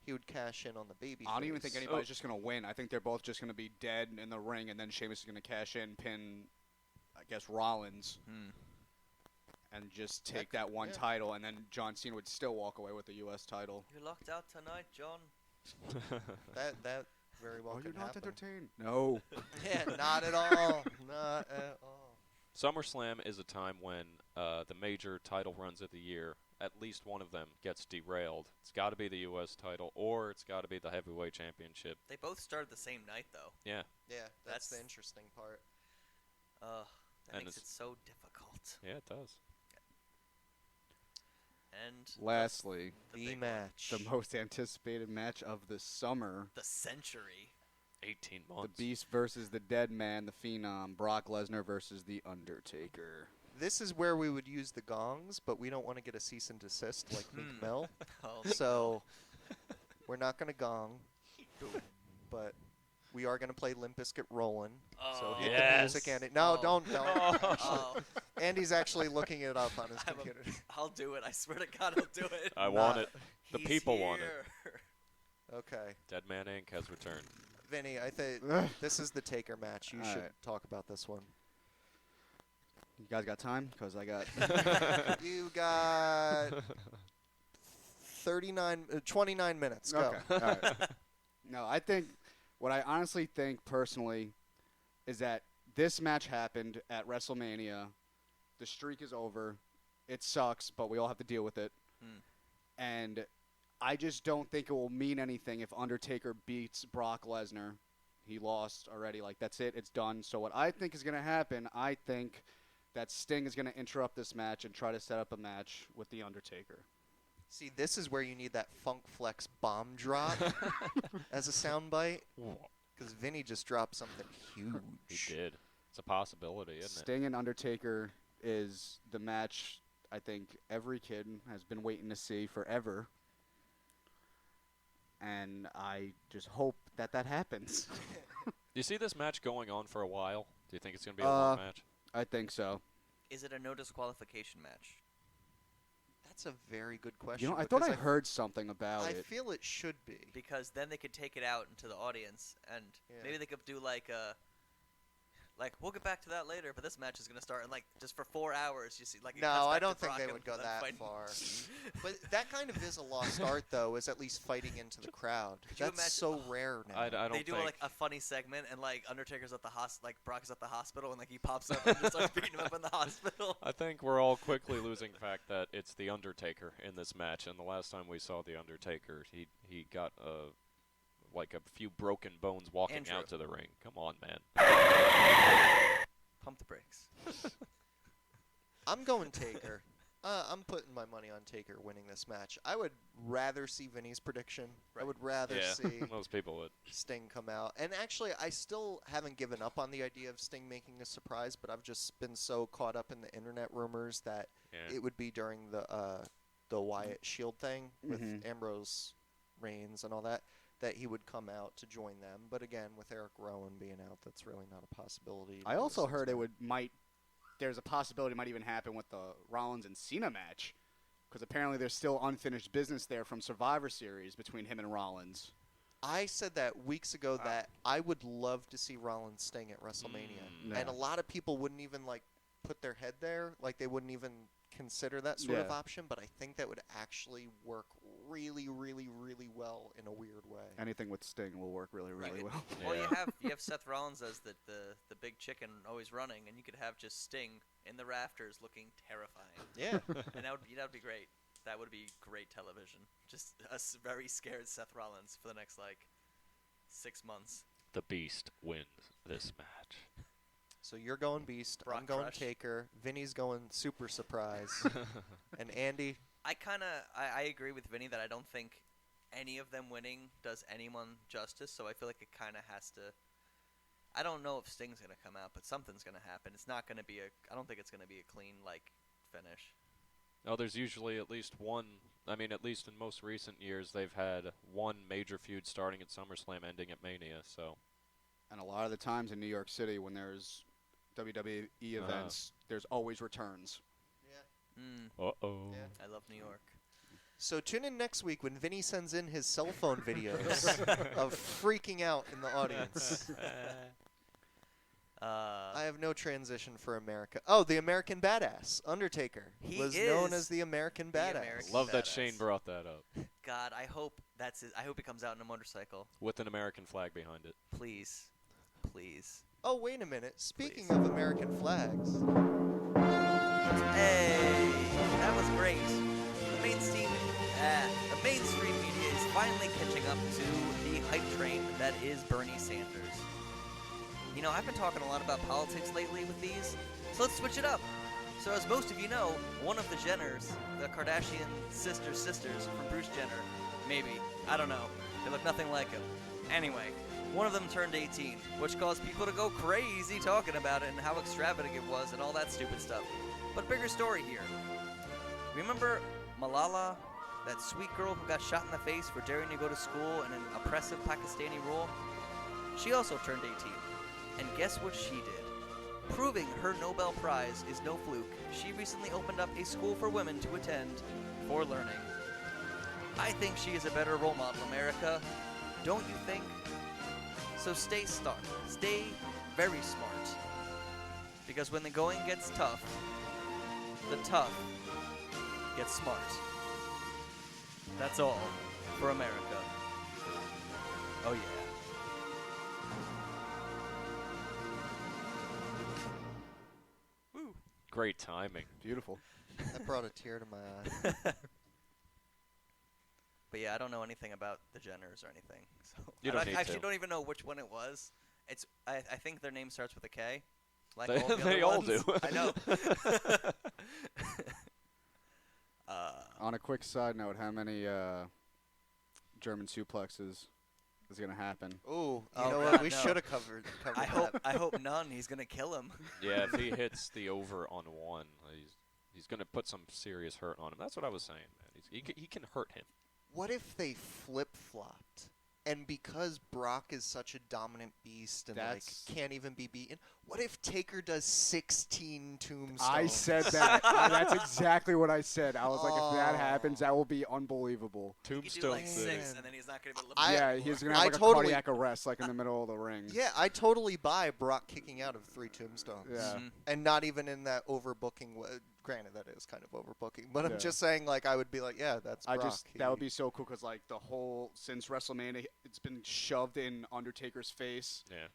he would cash in on the baby. I don't even think anybody's just going to win. I think they're both just going to be dead in the ring, and then Sheamus is going to cash in, pin, I guess, Rollins. and just take that one title, and then John Cena would still walk away with the U.S. title. You're locked out tonight, John. That very well Are you could not happen. entertained? No. Yeah, not at all. Not at all. SummerSlam is a time when the major title runs of the year, at least one of them gets derailed. It's got to be the U.S. title, or it's got to be the Heavyweight Championship. They both started the same night, though. Yeah. Yeah, that's the That's- interesting part. That And makes it it's- so difficult. Yeah, it does. And Lastly, The big one. match. the most anticipated match of the summer. The century. 18 The months. Beast versus the Dead Man, the Phenom, Brock Lesnar versus the Undertaker. This is where we would use the gongs, but we don't want to get a cease and desist like Meek Mill. Oh, So we're not going to gong, but we are going to play Limp Bizkit Rollin'. So hit the music, Andy. No, Oh. don't. oh, Andy's actually looking it up on his I'm a- computer. I'll do it. I swear to God, I'll do it. I want it. The He's people want it. here. Okay. Dead Man Inc. has returned. Vinny, I think this is the Taker match. You should Alright. talk about this one. You guys got time? Because I got... You got 29 minutes. Go. Okay. All right. No, I think what I honestly think personally is that this match happened at WrestleMania. The streak is over. It sucks, but we all have to deal with it. Hmm. And I just don't think it will mean anything if Undertaker beats Brock Lesnar. He lost already. Like, that's it. It's done. So what I think is going to happen, I think that Sting is going to interrupt this match and try to set up a match with The Undertaker. See, this is where you need that Funk Flex bomb drop as a soundbite. Because Vinny just dropped something huge. He did. It's a possibility, isn't it? Sting and Undertaker is the match I think every kid has been waiting to see forever. And I just hope that that happens. Do you see this match going on for a while? Do you think it's going to be a long match? I think so. Is it a no disqualification match? That's a very good question. You know, I thought because I heard something about I it. feel it should be. Because then they could take it out into the audience, and Yeah. maybe they could do like we'll get back to that later, but this match is gonna start in like just for 4 hours. You see, like it cuts No, I back to don't think Brock they and would go them that fighting. far. But that kind of is a lost art, though, is at least fighting into the crowd. you That's imagine- so rare now. I don't They do think. like a funny segment, and like Undertaker's at the like Brock is at the hospital, and like he pops up and just starts beating him up in the hospital. I think we're all quickly losing fact that it's the Undertaker in this match, and the last time we saw the Undertaker, he got like a few broken bones walking Andrew. out to the ring. Come on, man. Pump the brakes. I'm going Taker. I'm putting my money on Taker winning this match. I would rather see Vinny's prediction. I Right. would rather Yeah, see most people would. Sting come out. And actually, I still haven't given up on the idea of Sting making a surprise, but I've just been so caught up in the internet rumors that Yeah. it would be during the Wyatt Shield thing with Mhm. Ambrose Reigns and all that he would come out to join them. But again, with Eric Rowan being out, that's really not a possibility. I also because heard there's a possibility it might even happen with the Rollins and Cena match, because apparently there's still unfinished business there from Survivor Series between him and Rollins. I said that weeks ago that I would love to see Rollins Sting at WrestleMania. Yeah. And a lot of people wouldn't even like put their head there, like they wouldn't even consider that sort of Yeah. option, but I think that would actually work really, really, really well in a weird way. Anything with Sting will work really, really Right. well. Well, Yeah. you have Seth Rollins as the big chicken always running, and you could have just Sting in the rafters looking terrifying, Yeah. and that would be great. That would be great television. Just a very scared Seth Rollins for the next like 6 months. The Beast wins this match. So you're going Beast, I'm Brock going Crush. Taker, Vinny's going Super Surprise, and Andy, I agree with Vinny that I don't think any of them winning does anyone justice. So I feel like it kind of has to. I don't know if Sting's gonna come out, but something's gonna happen. It's not gonna be I don't think it's gonna be a clean like finish. No, there's usually at least one. I mean, at least in most recent years, they've had one major feud starting at SummerSlam, ending at Mania. So And a lot of the times in New York City, when there's WWE events, there's always returns. Uh-oh. Yeah. I love New York. So tune in next week when Vinny sends in his cell phone videos of freaking out in the audience. I have no transition for America. Oh, the American Badass, Undertaker, He was is known as the American the Badass. American Love that Badass. Shane brought that up God, I hope that's his. I hope he comes out in a motorcycle. with an American flag behind it. Please, please. Oh, wait a minute. Speaking Please. of American flags, Hey, that was great. The mainstream media is finally catching up to the hype train that is Bernie Sanders. You know, I've been talking a lot about politics lately with these, so let's switch it up. So as most of you know, one of the Jenners, the Kardashian sisters from Bruce Jenner, maybe, I don't know, they look nothing like him. Anyway, one of them turned 18, which caused people to go crazy talking about it and how extravagant it was and all that stupid stuff. But bigger story here. Remember Malala, that sweet girl who got shot in the face for daring to go to school in an oppressive Pakistani rule? She also turned 18. And guess what she did? Proving her Nobel Prize is no fluke, she recently opened up a school for women to attend for learning. I think she is a better role model, America. Don't you think? So stay smart. Stay very smart. Because when the going gets tough, the tough get smart. That's all for America. Oh yeah. Woo. Great timing. Beautiful. that brought a tear to my eye. But yeah, I don't know anything about the Jenners or anything. So You I don't need actually to. don't even know which one it was. It's I think their name starts with a K. Like They- all the they other all ones. do. I know. On a quick side note, how many German suplexes is going to happen? Ooh, you Oh, know God, what? We no. should have covered that. I hope none. He's gonna kill him. Yeah, if he hits the over on one, he's going to put some serious hurt on him. That's what I was saying, man. He can hurt him. What if they flip-flopped? And because Brock is such a dominant beast and That's- can't even be beaten, what if Taker does 16 tombstones? I said that. That's exactly what I said. I was like, if that happens, that will be unbelievable. He could do Tombstone. like 6, Man. and then he's not gonna be able to. I- Yeah, he's going to I have like totally- a cardiac arrest like in the middle of the ring. Yeah, I totally buy Brock kicking out of 3 tombstones. Yeah. Mhm. And not even in that overbooking. Granted, that is kind of overbooking, but Yeah. I'm just saying, like, I would be like, yeah, that's Brock. That would be so cool because like the whole since WrestleMania, it's been shoved in Undertaker's face Yeah.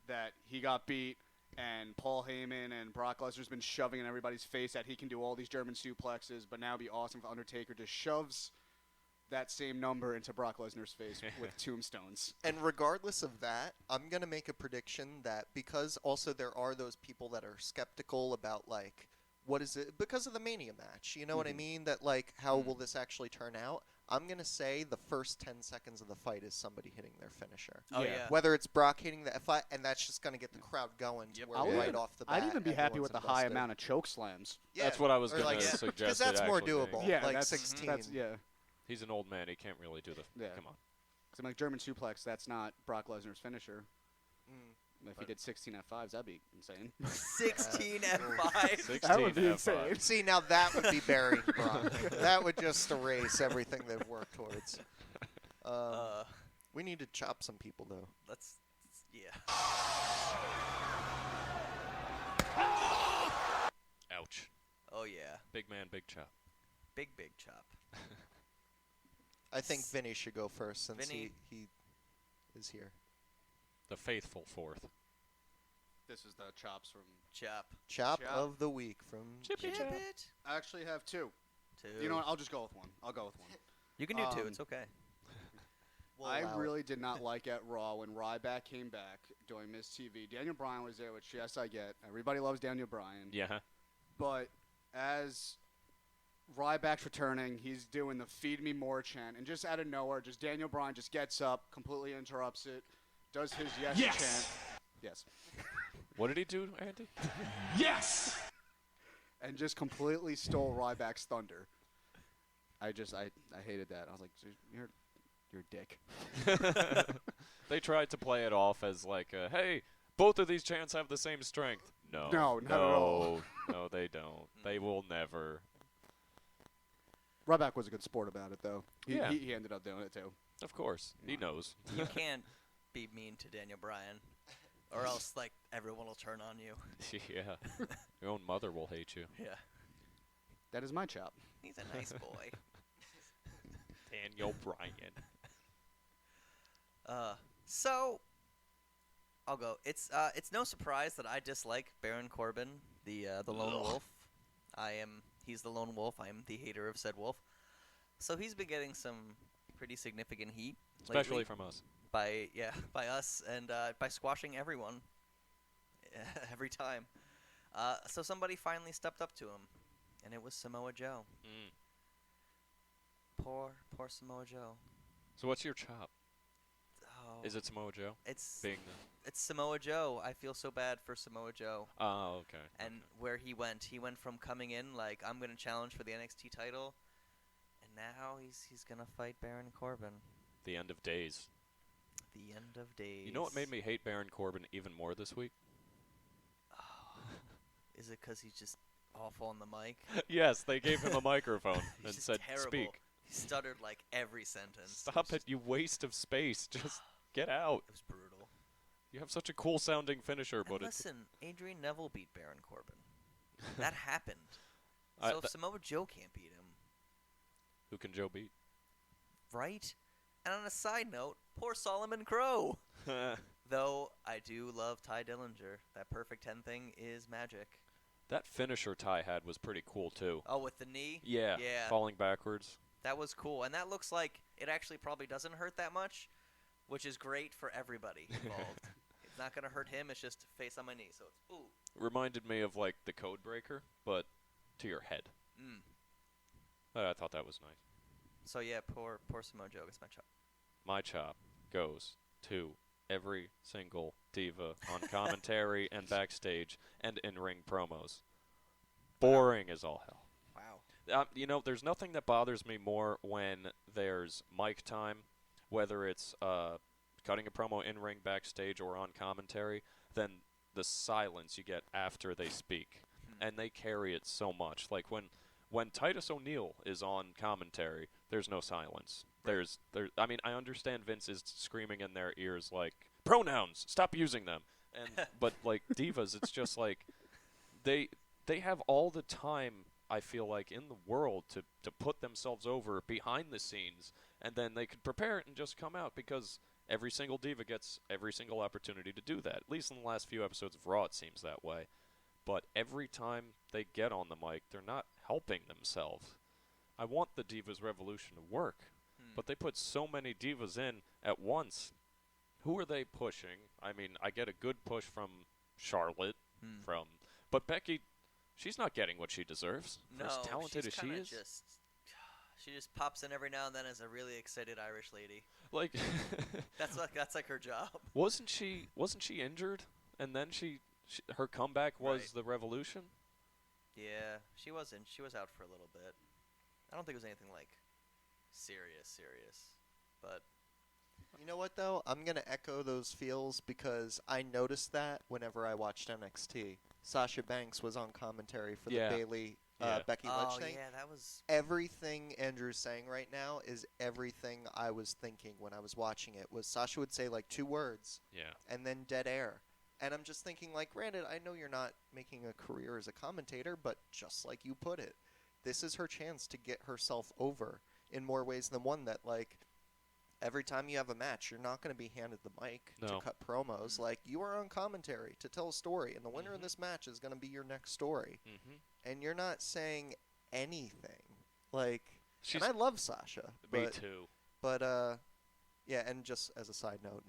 that he got beat, and Paul Heyman and Brock Lesnar's been shoving in everybody's face that he can do all these German suplexes, but now it'd be awesome if Undertaker just shoves that same number into Brock Lesnar's face with tombstones. And regardless of that, I'm going to make a prediction that because also there are those people that are skeptical about, like, what is it? Because of the Mania match. You know what I Mhm. mean? That, like, how will this actually turn out? I'm going to say the first 10 seconds of the fight is somebody hitting their finisher. Oh Yeah. yeah. Whether it's Brock hitting the F5, and that's just going to get the crowd going to Yep. where I would- right off the bat. I'd even be happy everyone's with the high invested. amount of choke slams. Yeah, That's what I was or going like, to yeah, suggest. because it that's more actually being. doable. Yeah, like that's 16. That's, yeah. He's an old man. He can't really do the. Yeah. Come on. Because I'm like German suplex. That's not Brock Lesnar's finisher. Mm. If he did 16 F5s, that'd be insane. 16 F5. 16 That would be F5. insane. See, now that would be burying Brock. That would just erase everything they've worked towards. We need to chop some people, though. Yeah. Ouch. Oh yeah. Big man, big chop. Big chop. I think Vinny should go first since Vinny. he is here. The faithful fourth. This is the chops from. Chop. Chop Chop. of the week from Chippy Jimmy. chop. it. I actually have 2. 2. You know what? I'll just go with one. You can do 2. Um, It's okay. We'll I allow it. really did not like at Raw when Ryback came back doing Miss TV. Daniel Bryan was there, which yes, I get. Everybody loves Daniel Bryan. Yeah. But as Ryback's returning, he's doing the "Feed Me More" chant, and just out of nowhere, just Daniel Bryan just gets up, completely interrupts it, does his yes chant. Yes. What did he do, Andy? And just completely stole Ryback's thunder. I hated that. I was like, you're a dick. They tried to play it off as like, hey, both of these chants have the same strength. No. No, not at all. No, they don't. They will never. Ryback was a good sport about it, though. Yeah. He ended up doing it, too. Of course. He knows. You can't be mean to Daniel Bryan. Or else, like, everyone will turn on you. Yeah. Your own mother will hate you. Yeah. That is my chop. He's a nice boy. Daniel Bryan. So I'll go. It's no surprise that I dislike Baron Corbin, the lone wolf. He's the lone wolf. I am the hater of said wolf. So he's been getting some pretty significant heat, Especially lately from us. by us and by squashing everyone every time. So somebody finally stepped up to him, and it was Samoa Joe. Mm. Poor Samoa Joe. So what's your chop? Oh, Is it Samoa Joe? It's Being it's Samoa Joe. I feel so bad for Samoa Joe. Oh, okay. And where he went from coming in like, I'm gonna challenge for the NXT title, and now he's gonna fight Baron Corbin. The end of days. The end of days. You know what made me hate Baron Corbin even more this week? Is it because he's just awful on the mic? Yes, they gave him a microphone He's and just said, terrible. "Speak." He stuttered like every sentence. Stop it, you waste of space. Just get out. It was brutal. You have such a cool sounding finisher, And but it's listen, Adrian Neville beat Baron Corbin. That happened. I- So if Samoa Joe can't beat him, who can Joe beat? right? And on a side note, poor Solomon Crow. Though I do love Ty Dillinger. That perfect 10 thing is magic. That finisher Ty had was pretty cool too. Oh, with the knee? Yeah, Yeah. falling backwards. That was cool. And that looks like it actually probably doesn't hurt that much, which is great for everybody involved. It's not going to hurt him. It's just face on my knee. So it's, ooh. Reminded me of like the Code Breaker, but to your head. Mm. I thought that was nice. So yeah, poor Samoa Joe gets my chop. My chop goes to every single diva on commentary and backstage and in-ring promos. Boring as all hell. Wow. You know, there's nothing that bothers me more when there's mic time, whether it's cutting a promo in-ring, backstage, or on commentary, than the silence you get after they speak. And they carry it so much. Like when Titus O'Neil is on commentary, there's no silence. I mean, I understand Vince is screaming in their ears like, pronouns, stop using them. But like divas, it's just like they have all the time, I feel like, in the world to put themselves over behind the scenes, and then they could prepare it and just come out, because every single diva gets every single opportunity to do that. At least in the last few episodes of Raw, it seems that way. But every time they get on the mic, they're not helping themselves. I want the Divas Revolution to work, but they put so many divas in at once. Who are they pushing? I mean, I get a good push from Charlotte, but Becky, she's not getting what she deserves. No, as talented she's as she kinda is. She just pops in every now and then as a really excited Irish lady. Like That's like her job. wasn't she injured, and then her comeback was Right. the Revolution? Yeah, she was out for a little bit. I don't think it was anything like serious, but You know what, though? I'm going to echo those feels because I noticed that whenever I watched NXT. Sasha Banks was on commentary for Yeah. the Bayley Yeah. Becky Lynch thing. yeah, that was Everything Andrew's saying right now is everything I was thinking when I was watching it. Was Sasha would say like 2 words Yeah. and then dead air. And I'm just thinking, like, granted, I know you're not making a career as a commentator, but just like you put it, this is her chance to get herself over in more ways than one. That, like, every time you have a match, you're not going to be handed the mic No. to cut promos. Like, you are on commentary to tell a story, and the winner of this match is going to be your next story. Mm-hmm. And you're not saying anything. Like, She's and I love Sasha. me But, too. but yeah, and just as a side note,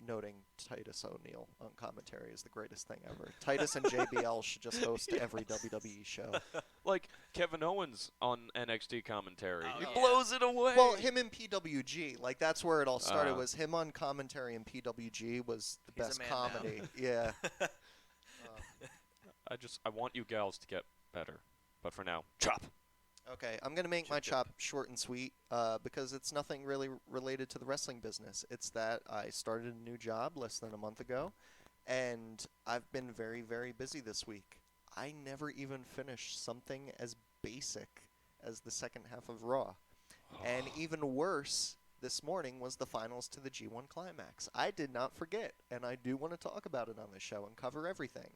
noting Titus O'Neil on commentary is the greatest thing ever. Titus and JBL should just host every WWE show. Like Kevin Owens on NXT commentary, Oh, he yeah. blows it away. Well, him in PWG, like that's where it all started. Uh. Was him on commentary in PWG was the He's a best man now. comedy. Yeah. I want you gals to get better, but for now, chop. Okay, I'm gonna make my Chip, chip. chop short and sweet because it's nothing really related to the wrestling business. It's that I started a new job less than a month ago, and I've been very, very busy this week. I never even finished something as basic as the second half of Raw. And even worse, this morning was the finals to the G1 Climax. I did not forget, and I do want to talk about it on this show and cover everything.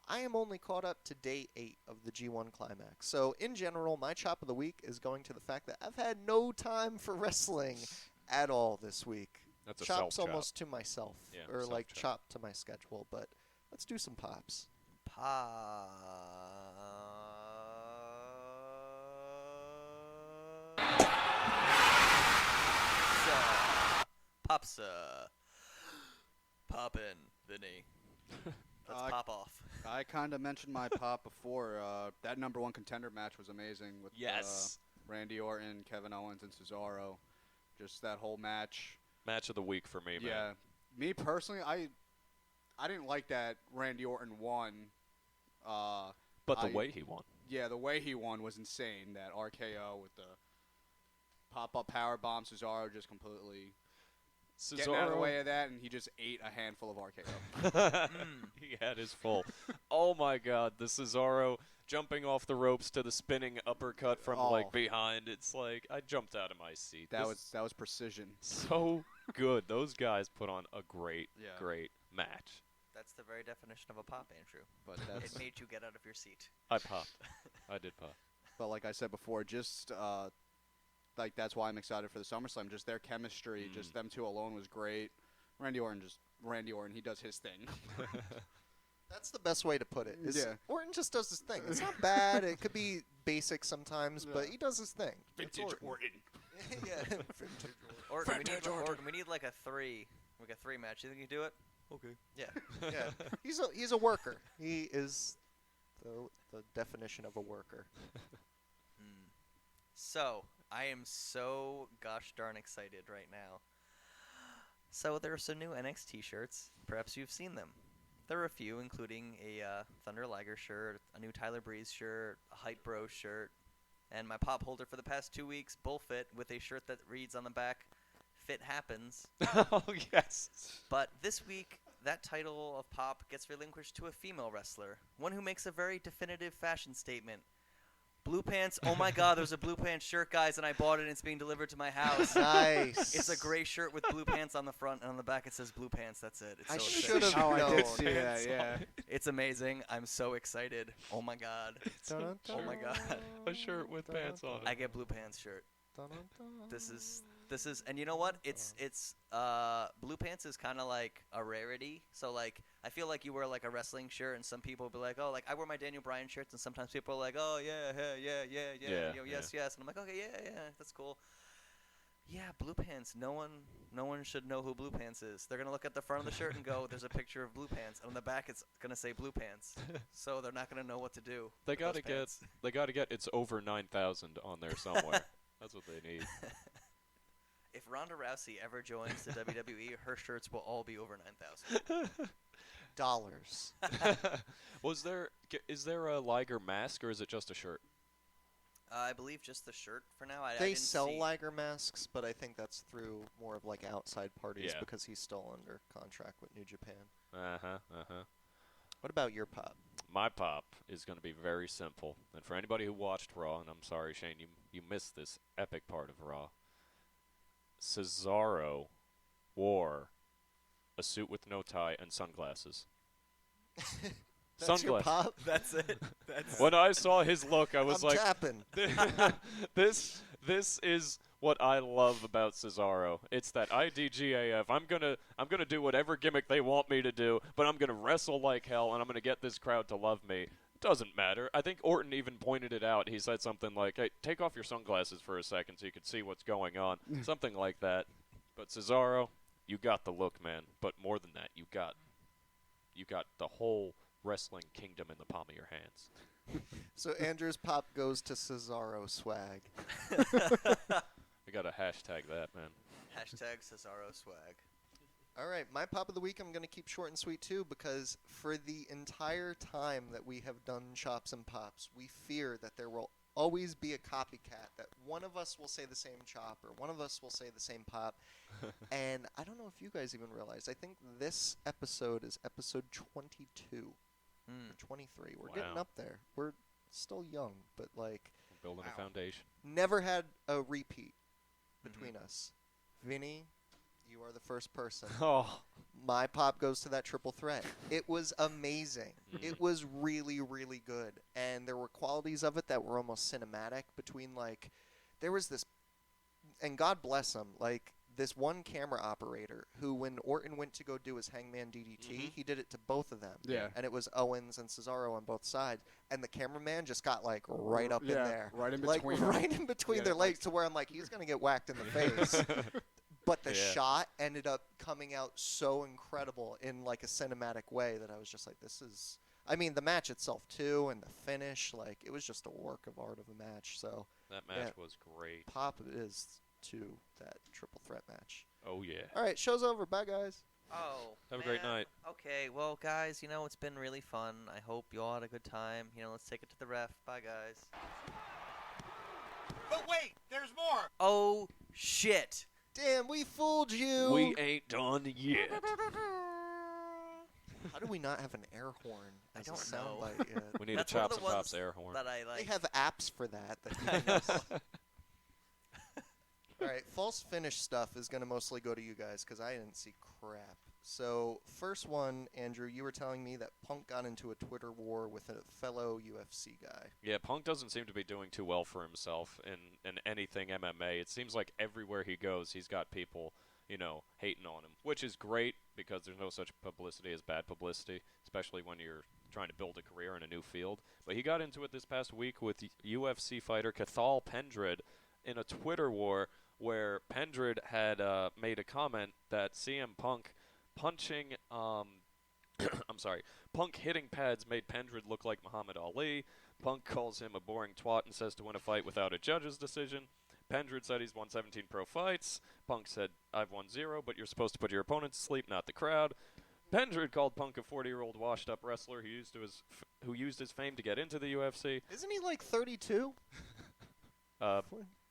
I am only caught up to day 8 of the G1 Climax. So, in general, my chop of the week is going to the fact that I've had no time for wrestling at all this week. That's a Chops self-chop. almost to myself, Yeah, or like self-chop. chop to my schedule, but let's do some pops. Pops, pop in, Vinny. Let's pop off. I kind of mentioned my pop before. That number 1 contender match was amazing with Yes. Randy Orton, Kevin Owens, and Cesaro. Just that whole match. Match of the week for me, man. Yeah. Me personally, I didn't like that Randy Orton won. But the way he won. Yeah, the way he won was insane. That RKO with the pop-up powerbomb, Cesaro just completely getting out of the way of that, and he just ate a handful of RKO. He had his full. Oh my God, the Cesaro jumping off the ropes to the spinning uppercut from like behind. It's like I jumped out of my seat. That was precision. So good. Those guys put on a great match. That's the very definition of a pop, Andrew. But that's It made you get out of your seat. I popped. I did pop. But like I said before, just like that's why I'm excited for the SummerSlam. Just their chemistry, just them two alone was great. Randy Orton, he does his thing. That's the best way to put it. Yeah. Orton just does his thing. It's not bad. It could be basic sometimes, but he does his thing. Vintage Orton. Yeah. Orton, we need like a 3 match. You think you can do it? Okay. Yeah. He's a worker. He is the definition of a worker. So, I am so gosh darn excited right now. So, there are some new NXT shirts. Perhaps you've seen them. There are a few, including a Thunder Liger shirt, a new Tyler Breeze shirt, a Hype Bro shirt, and my pop holder for the past 2 weeks, Bullfit, with a shirt that reads on the back, Fit Happens. Oh, yes. But this week, that title of pop gets relinquished to a female wrestler, one who makes a very definitive fashion statement. Blue pants, oh my god, there's a blue pants shirt, guys, and I bought it and it's being delivered to my house. Nice. It's a gray shirt with blue pants on the front, and on the back it says blue pants. That's it. It's I so should exciting. have I did known. see that. Yeah. It's amazing. I'm so excited. Oh my god. Oh my god. A shirt with pants on it. I get blue pants shirt. This is, and you know what? It's blue pants is kind of like a rarity. So like, I feel like you wear like a wrestling shirt, and some people will be like, oh, like I wear my Daniel Bryan shirts, and sometimes people are like, oh yeah, you know, yes, and I'm like, okay, yeah, that's cool. Yeah, blue pants. No one should know who blue pants is. They're gonna look at the front of the shirt and go, there's a picture of blue pants, and on the back it's gonna say blue pants. So they're not gonna know what to do. They with those gotta get. pants. They gotta get. It's over 9,000 on there somewhere. That's what they need. If Ronda Rousey ever joins the WWE, her shirts will all be over 9,000. Dollars. Is there a Liger mask or is it just a shirt? I believe just the shirt for now. I They didn't sell see. Liger masks, but I think that's through more of like outside parties Yeah. because he's still under contract with New Japan. Uh-huh. What about your pop? My pop is going to be very simple. And for anybody who watched Raw, and I'm sorry, Shane, you missed this epic part of Raw. Cesaro wore a suit with no tie and sunglasses. That's your pop? That's it. That's When I saw his look, I was I'm like, tapping. this is what I love about Cesaro. It's that IDGAF. I'm gonna do whatever gimmick they want me to do, but I'm gonna wrestle like hell, and I'm gonna get this crowd to love me. Doesn't matter. I think Orton even pointed it out. He said something like, "Hey, take off your sunglasses for a second so you can see what's going on," something like that. But Cesaro, you got the look, man. But more than that, you got the whole wrestling kingdom in the palm of your hands. So Andrew's pop goes to Cesaro swag. We gotta hashtag that, man. Hashtag Cesaro swag. All right, my pop of the week I'm going to keep short and sweet too because for the entire time that we have done Chops and Pops, we fear that there will always be a copycat, that one of us will say the same chop or one of us will say the same pop. And I don't know if you guys even realize, I think this episode is episode 22 or 23. We're getting Wow. up there. We're still young, but like Building a foundation. never had a repeat between us. Vinny, you are the first person. Oh. My pop goes to that triple threat. It was amazing. It was really, really good. And there were qualities of it that were almost cinematic between, like, there was this, and God bless him, like, this one camera operator who, when Orton went to go do his Hangman DDT, he did it to both of them. Yeah. And it was Owens and Cesaro on both sides. And the cameraman just got, like, right up in there. Right in between them. Right in between their legs to where I'm like, he's going to get whacked in the face. But the shot ended up coming out so incredible in, like, a cinematic way that I was just like, this is... I mean, the match itself, too, and the finish, like, it was just a work of art of a match. So That match was great. pop is to that triple threat match. Oh, yeah. All right, show's over. Bye, guys. Oh, Have a great man. night. Okay, well, guys, it's been really fun. I hope you all had a good time. Let's take it to the ref. Bye, guys. But wait, there's more. Oh, shit. Damn, we fooled you. We ain't done yet. How do we not have an air horn I as a don't know. soundbite yet? We need That's a one of Chops the and Pops ones air horn. that I like. They have apps for that. I know. All right, false finish stuff is going to mostly go to you guys because I didn't see crap. So, first one, Andrew, you were telling me that Punk got into a Twitter war with a fellow UFC guy. Yeah, Punk doesn't seem to be doing too well for himself in anything MMA. It seems like everywhere he goes, he's got people, hating on him, which is great because there's no such publicity as bad publicity, especially when you're trying to build a career in a new field. But he got into it this past week with UFC fighter Cathal Pendred in a Twitter war where Pendred had made a comment that CM Punk punching, Punk hitting pads made Pendred look like Muhammad Ali. Punk calls him a boring twat and says to win a fight without a judge's decision. Pendred said he's won 17 pro fights. Punk said, I've won 0, but you're supposed to put your opponent to sleep, not the crowd. Pendred called Punk a 40-year-old washed-up wrestler who used his fame to get into the UFC. Isn't he like 32?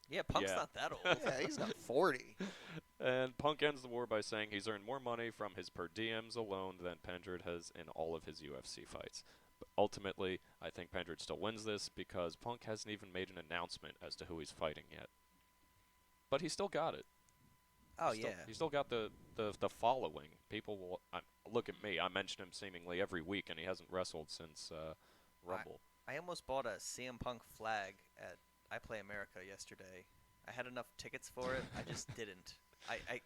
Yeah, Punk's Yeah. not that old. Yeah, he's not 40. And Punk ends the war by saying he's earned more money from his per diems alone than Pendred has in all of his UFC fights. But ultimately, I think Pendred still wins this because Punk hasn't even made an announcement as to who he's fighting yet. But he still got it. Oh, He still- yeah. He still got the following. People will look at me. I mention him seemingly every week, and he hasn't wrestled since Rumble. I almost bought a CM Punk flag at I Play America yesterday. I had enough tickets for it. I just didn't.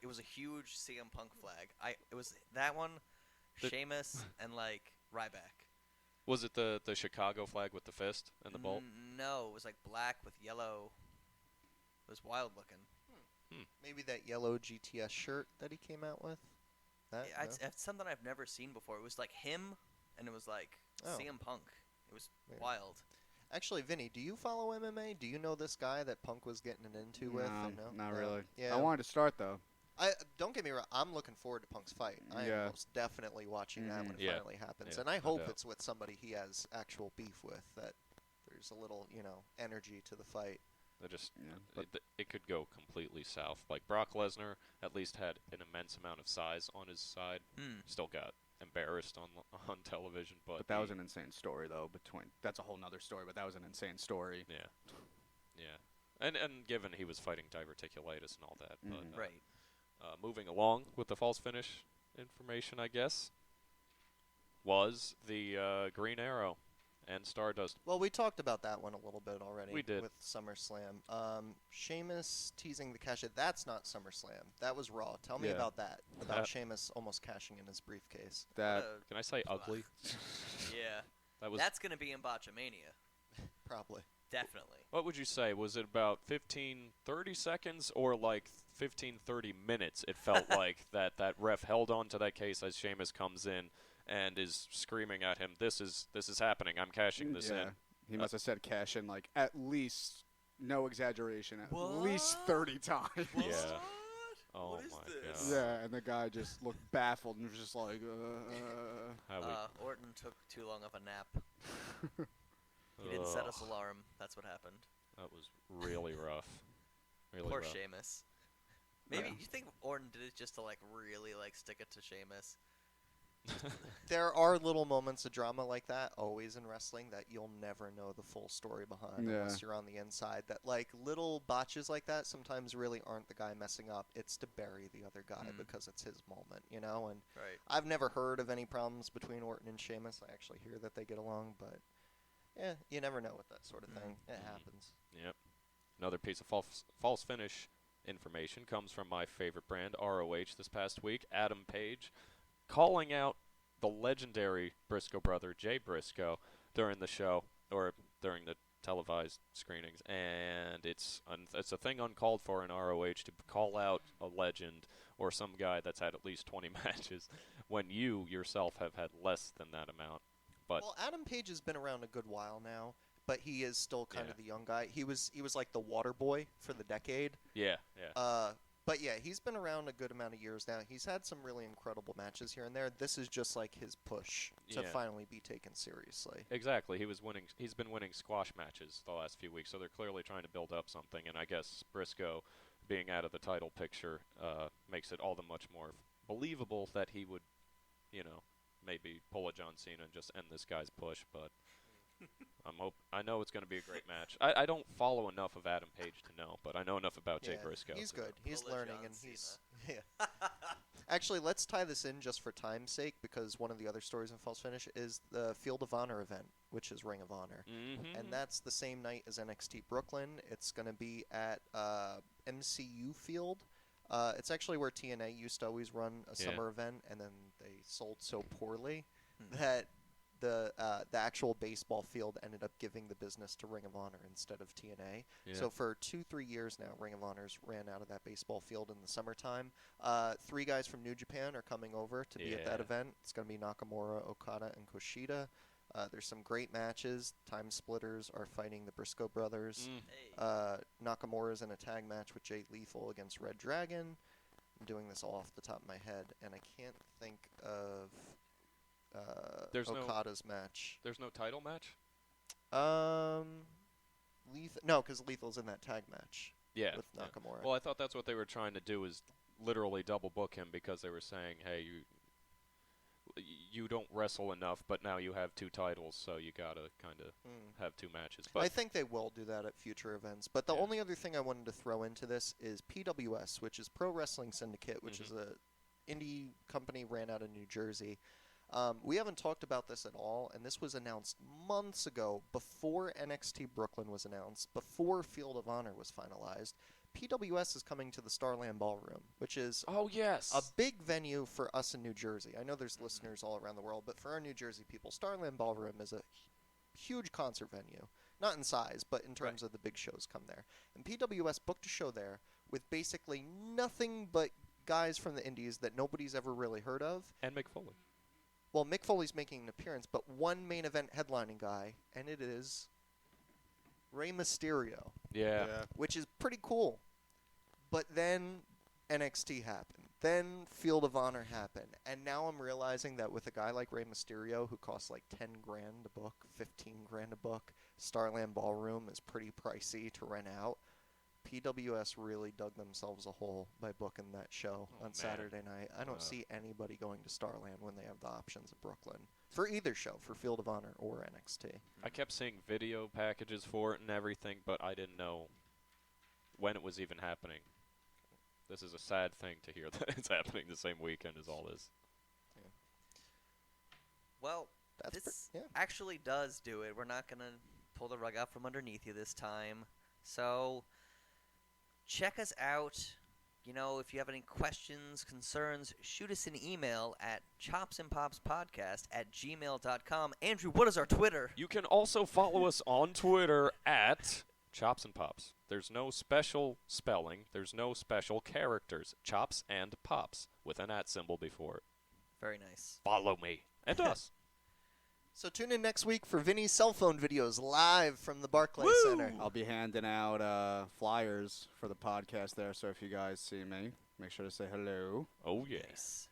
It was a huge CM Punk flag. It was that one, The- Sheamus, and like Ryback. Was it the Chicago flag with the fist and the bolt? No, it was like black with yellow. It was wild looking. Maybe that yellow GTS shirt that he came out with? That? No? It's something I've never seen before. It was like him, and it was like Oh. CM Punk. It was Weird. wild. Actually, Vinny, do you follow MMA? Do you know this guy that Punk was getting it into with? No, or no? not No? really. Yeah. I wanted to start, though. Don't get me wrong. I'm looking forward to Punk's fight. I am Yeah. most definitely watching that when it Yeah. finally happens, Yeah, and I no hope doubt. it's with somebody he has actual beef with. That there's a little, energy to the fight. They just Yeah, but it could go completely south. Like Brock Lesnar at least had an immense amount of size on his side. Still got embarrassed on television, but that was an insane story, though. That's a whole nother story, but that was an insane story. yeah. And given he was fighting diverticulitis and all that, but Right. moving along with the false finish information, I guess was the Green Arrow and Stardust. Well, we talked about that one a little bit already. We did. With SummerSlam. Sheamus teasing the cash in. That's not SummerSlam. That was Raw. Tell me Yeah. about that. About That- Sheamus almost cashing in his briefcase. That Can I say ugly? Yeah. That was. That's gonna be in Botchamania. Probably. Definitely. What would you say? Was it about 15, 30 seconds or like 15, 30 minutes? It felt like that ref held on to that case as Sheamus comes in and is screaming at him, this is happening, I'm cashing this in. He must have said cash in like at least, no exaggeration, at What? least 30 times. Yeah. Oh What is my this? god. Yeah, and the guy just looked baffled and was just like, How we, Orton took too long of a nap. He didn't set his alarm. That's what happened. That was really rough. Really Poor rough. Sheamus. Maybe Yeah. you think Orton did it just to like really like stick it to Sheamus? There are little moments of drama like that always in wrestling that you'll never know the full story behind Yeah. unless you're on the inside. That like little botches like that sometimes really aren't the guy messing up. It's to bury the other guy because it's his moment, you know? And Right. I've never heard of any problems between Orton and Sheamus. I actually hear that they get along, but yeah, you never know with that sort of thing. It happens. Yep. Another piece of false finish information comes from my favorite brand, ROH, this past week. Adam Page calling out the legendary Briscoe brother, Jay Briscoe, during the show, or during the televised screenings. And it's a thing uncalled for in ROH to call out a legend or some guy that's had at least 20 matches when you yourself have had less than that amount. But Well, Adam Page has been around a good while now, but he is still kind Yeah. of the young guy. He was like the water boy for the decade. yeah. But yeah, he's been around a good amount of years now. He's had some really incredible matches here and there. This is just like his push to Yeah. finally be taken seriously. Exactly. He's been winning squash matches the last few weeks, so they're clearly trying to build up something. And I guess Briscoe being out of the title picture makes it all the much more believable that he would, maybe pull a John Cena and just end this guy's push. But I know it's going to be a great match. I don't follow enough of Adam Page to know, but I know enough about Jay Yeah, Briscoe. he's to- good. He's Pull a learning, John and he's yeah. Actually, let's tie this in just for time's sake, because one of the other stories in False Finish is the Field of Honor event, which is Ring of Honor. Mhm. And that's the same night as NXT Brooklyn. It's going to be at MCU Field. It's actually where TNA used to always run a Yeah. summer event, and then they sold so poorly that the actual baseball field ended up giving the business to Ring of Honor instead of TNA. Yeah. So for 2-3 years now, Ring of Honor's ran out of that baseball field in the summertime. 3 guys from New Japan are coming over to be at that Yeah. event. It's going to be Nakamura, Okada, and Kushida. There's some great matches. Time Splitters are fighting the Briscoe brothers. Hey. Nakamura's in a tag match with Jay Lethal against Red Dragon. I'm doing this all off the top of my head, and I can't think of There's no- Okada's match. There's no title match? No, because Lethal's in that tag match Yeah. with yeah. Nakamura. Well, I thought that's what they were trying to do, is literally double book him, because they were saying, hey, you don't wrestle enough, but now you have 2 titles, so you gotta kind of have 2 matches. But I think they will do that at future events. But the Yeah. only other thing I wanted to throw into this is PWS, which is Pro Wrestling Syndicate, which is a indie company ran out of New Jersey. We haven't talked about this at all, and this was announced months ago, before NXT Brooklyn was announced, before Field of Honor was finalized. PWS is coming to the Starland Ballroom, which is oh yes, a big venue for us in New Jersey. I know there's listeners all around the world, but for our New Jersey people, Starland Ballroom is a huge concert venue. Not in size, but in terms of the big shows come there. And PWS booked a show there with basically nothing but guys from the indies that nobody's ever really heard of. and Mick Foley. Well, Mick Foley's making an appearance, but one main event headlining guy, and it is Rey Mysterio, Yeah. which is pretty cool. But then NXT happened. Then Field of Honor happened. And now I'm realizing that with a guy like Rey Mysterio, who costs like 10 grand a book, 15 grand a book, Starland Ballroom is pretty pricey to rent out. PWS really dug themselves a hole by booking that show Oh, on man. Saturday night. I don't see anybody going to Starland when they have the options of Brooklyn. For either show, for Field of Honor or NXT. I kept seeing video packages for it and everything, but I didn't know when it was even happening. This is a sad thing to hear that it's happening the same weekend as all this. Well, That's this yeah. actually does do it. We're not going to pull the rug out from underneath you this time. So check us out. You know, if you have any questions, concerns, shoot us an email at chopsandpopspodcast@gmail.com. Andrew, what is our Twitter? You can also follow us on Twitter at Chops and Pops. There's no special spelling. There's no special characters. Chops and Pops with an @ symbol before it. Very nice. Follow me. And us. So tune in next week for Vinny's cell phone videos live from the Barclays Center. I'll be handing out flyers for the podcast there, so if you guys see me, make sure to say hello. Oh, yeah. Nice.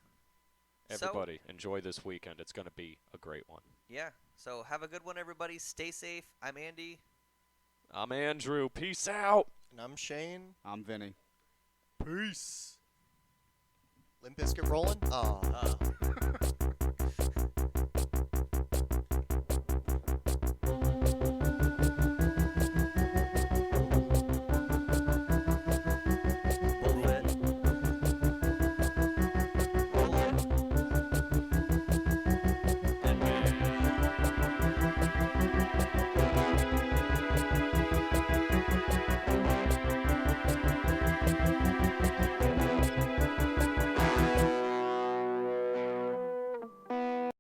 Everybody, enjoy this weekend. It's going to be a great one. Yeah. So have a good one, everybody. Stay safe. I'm Andy. I'm Andrew. Peace out. And I'm Shane. I'm Vinny. Peace. Limp Bizkit rolling? Oh.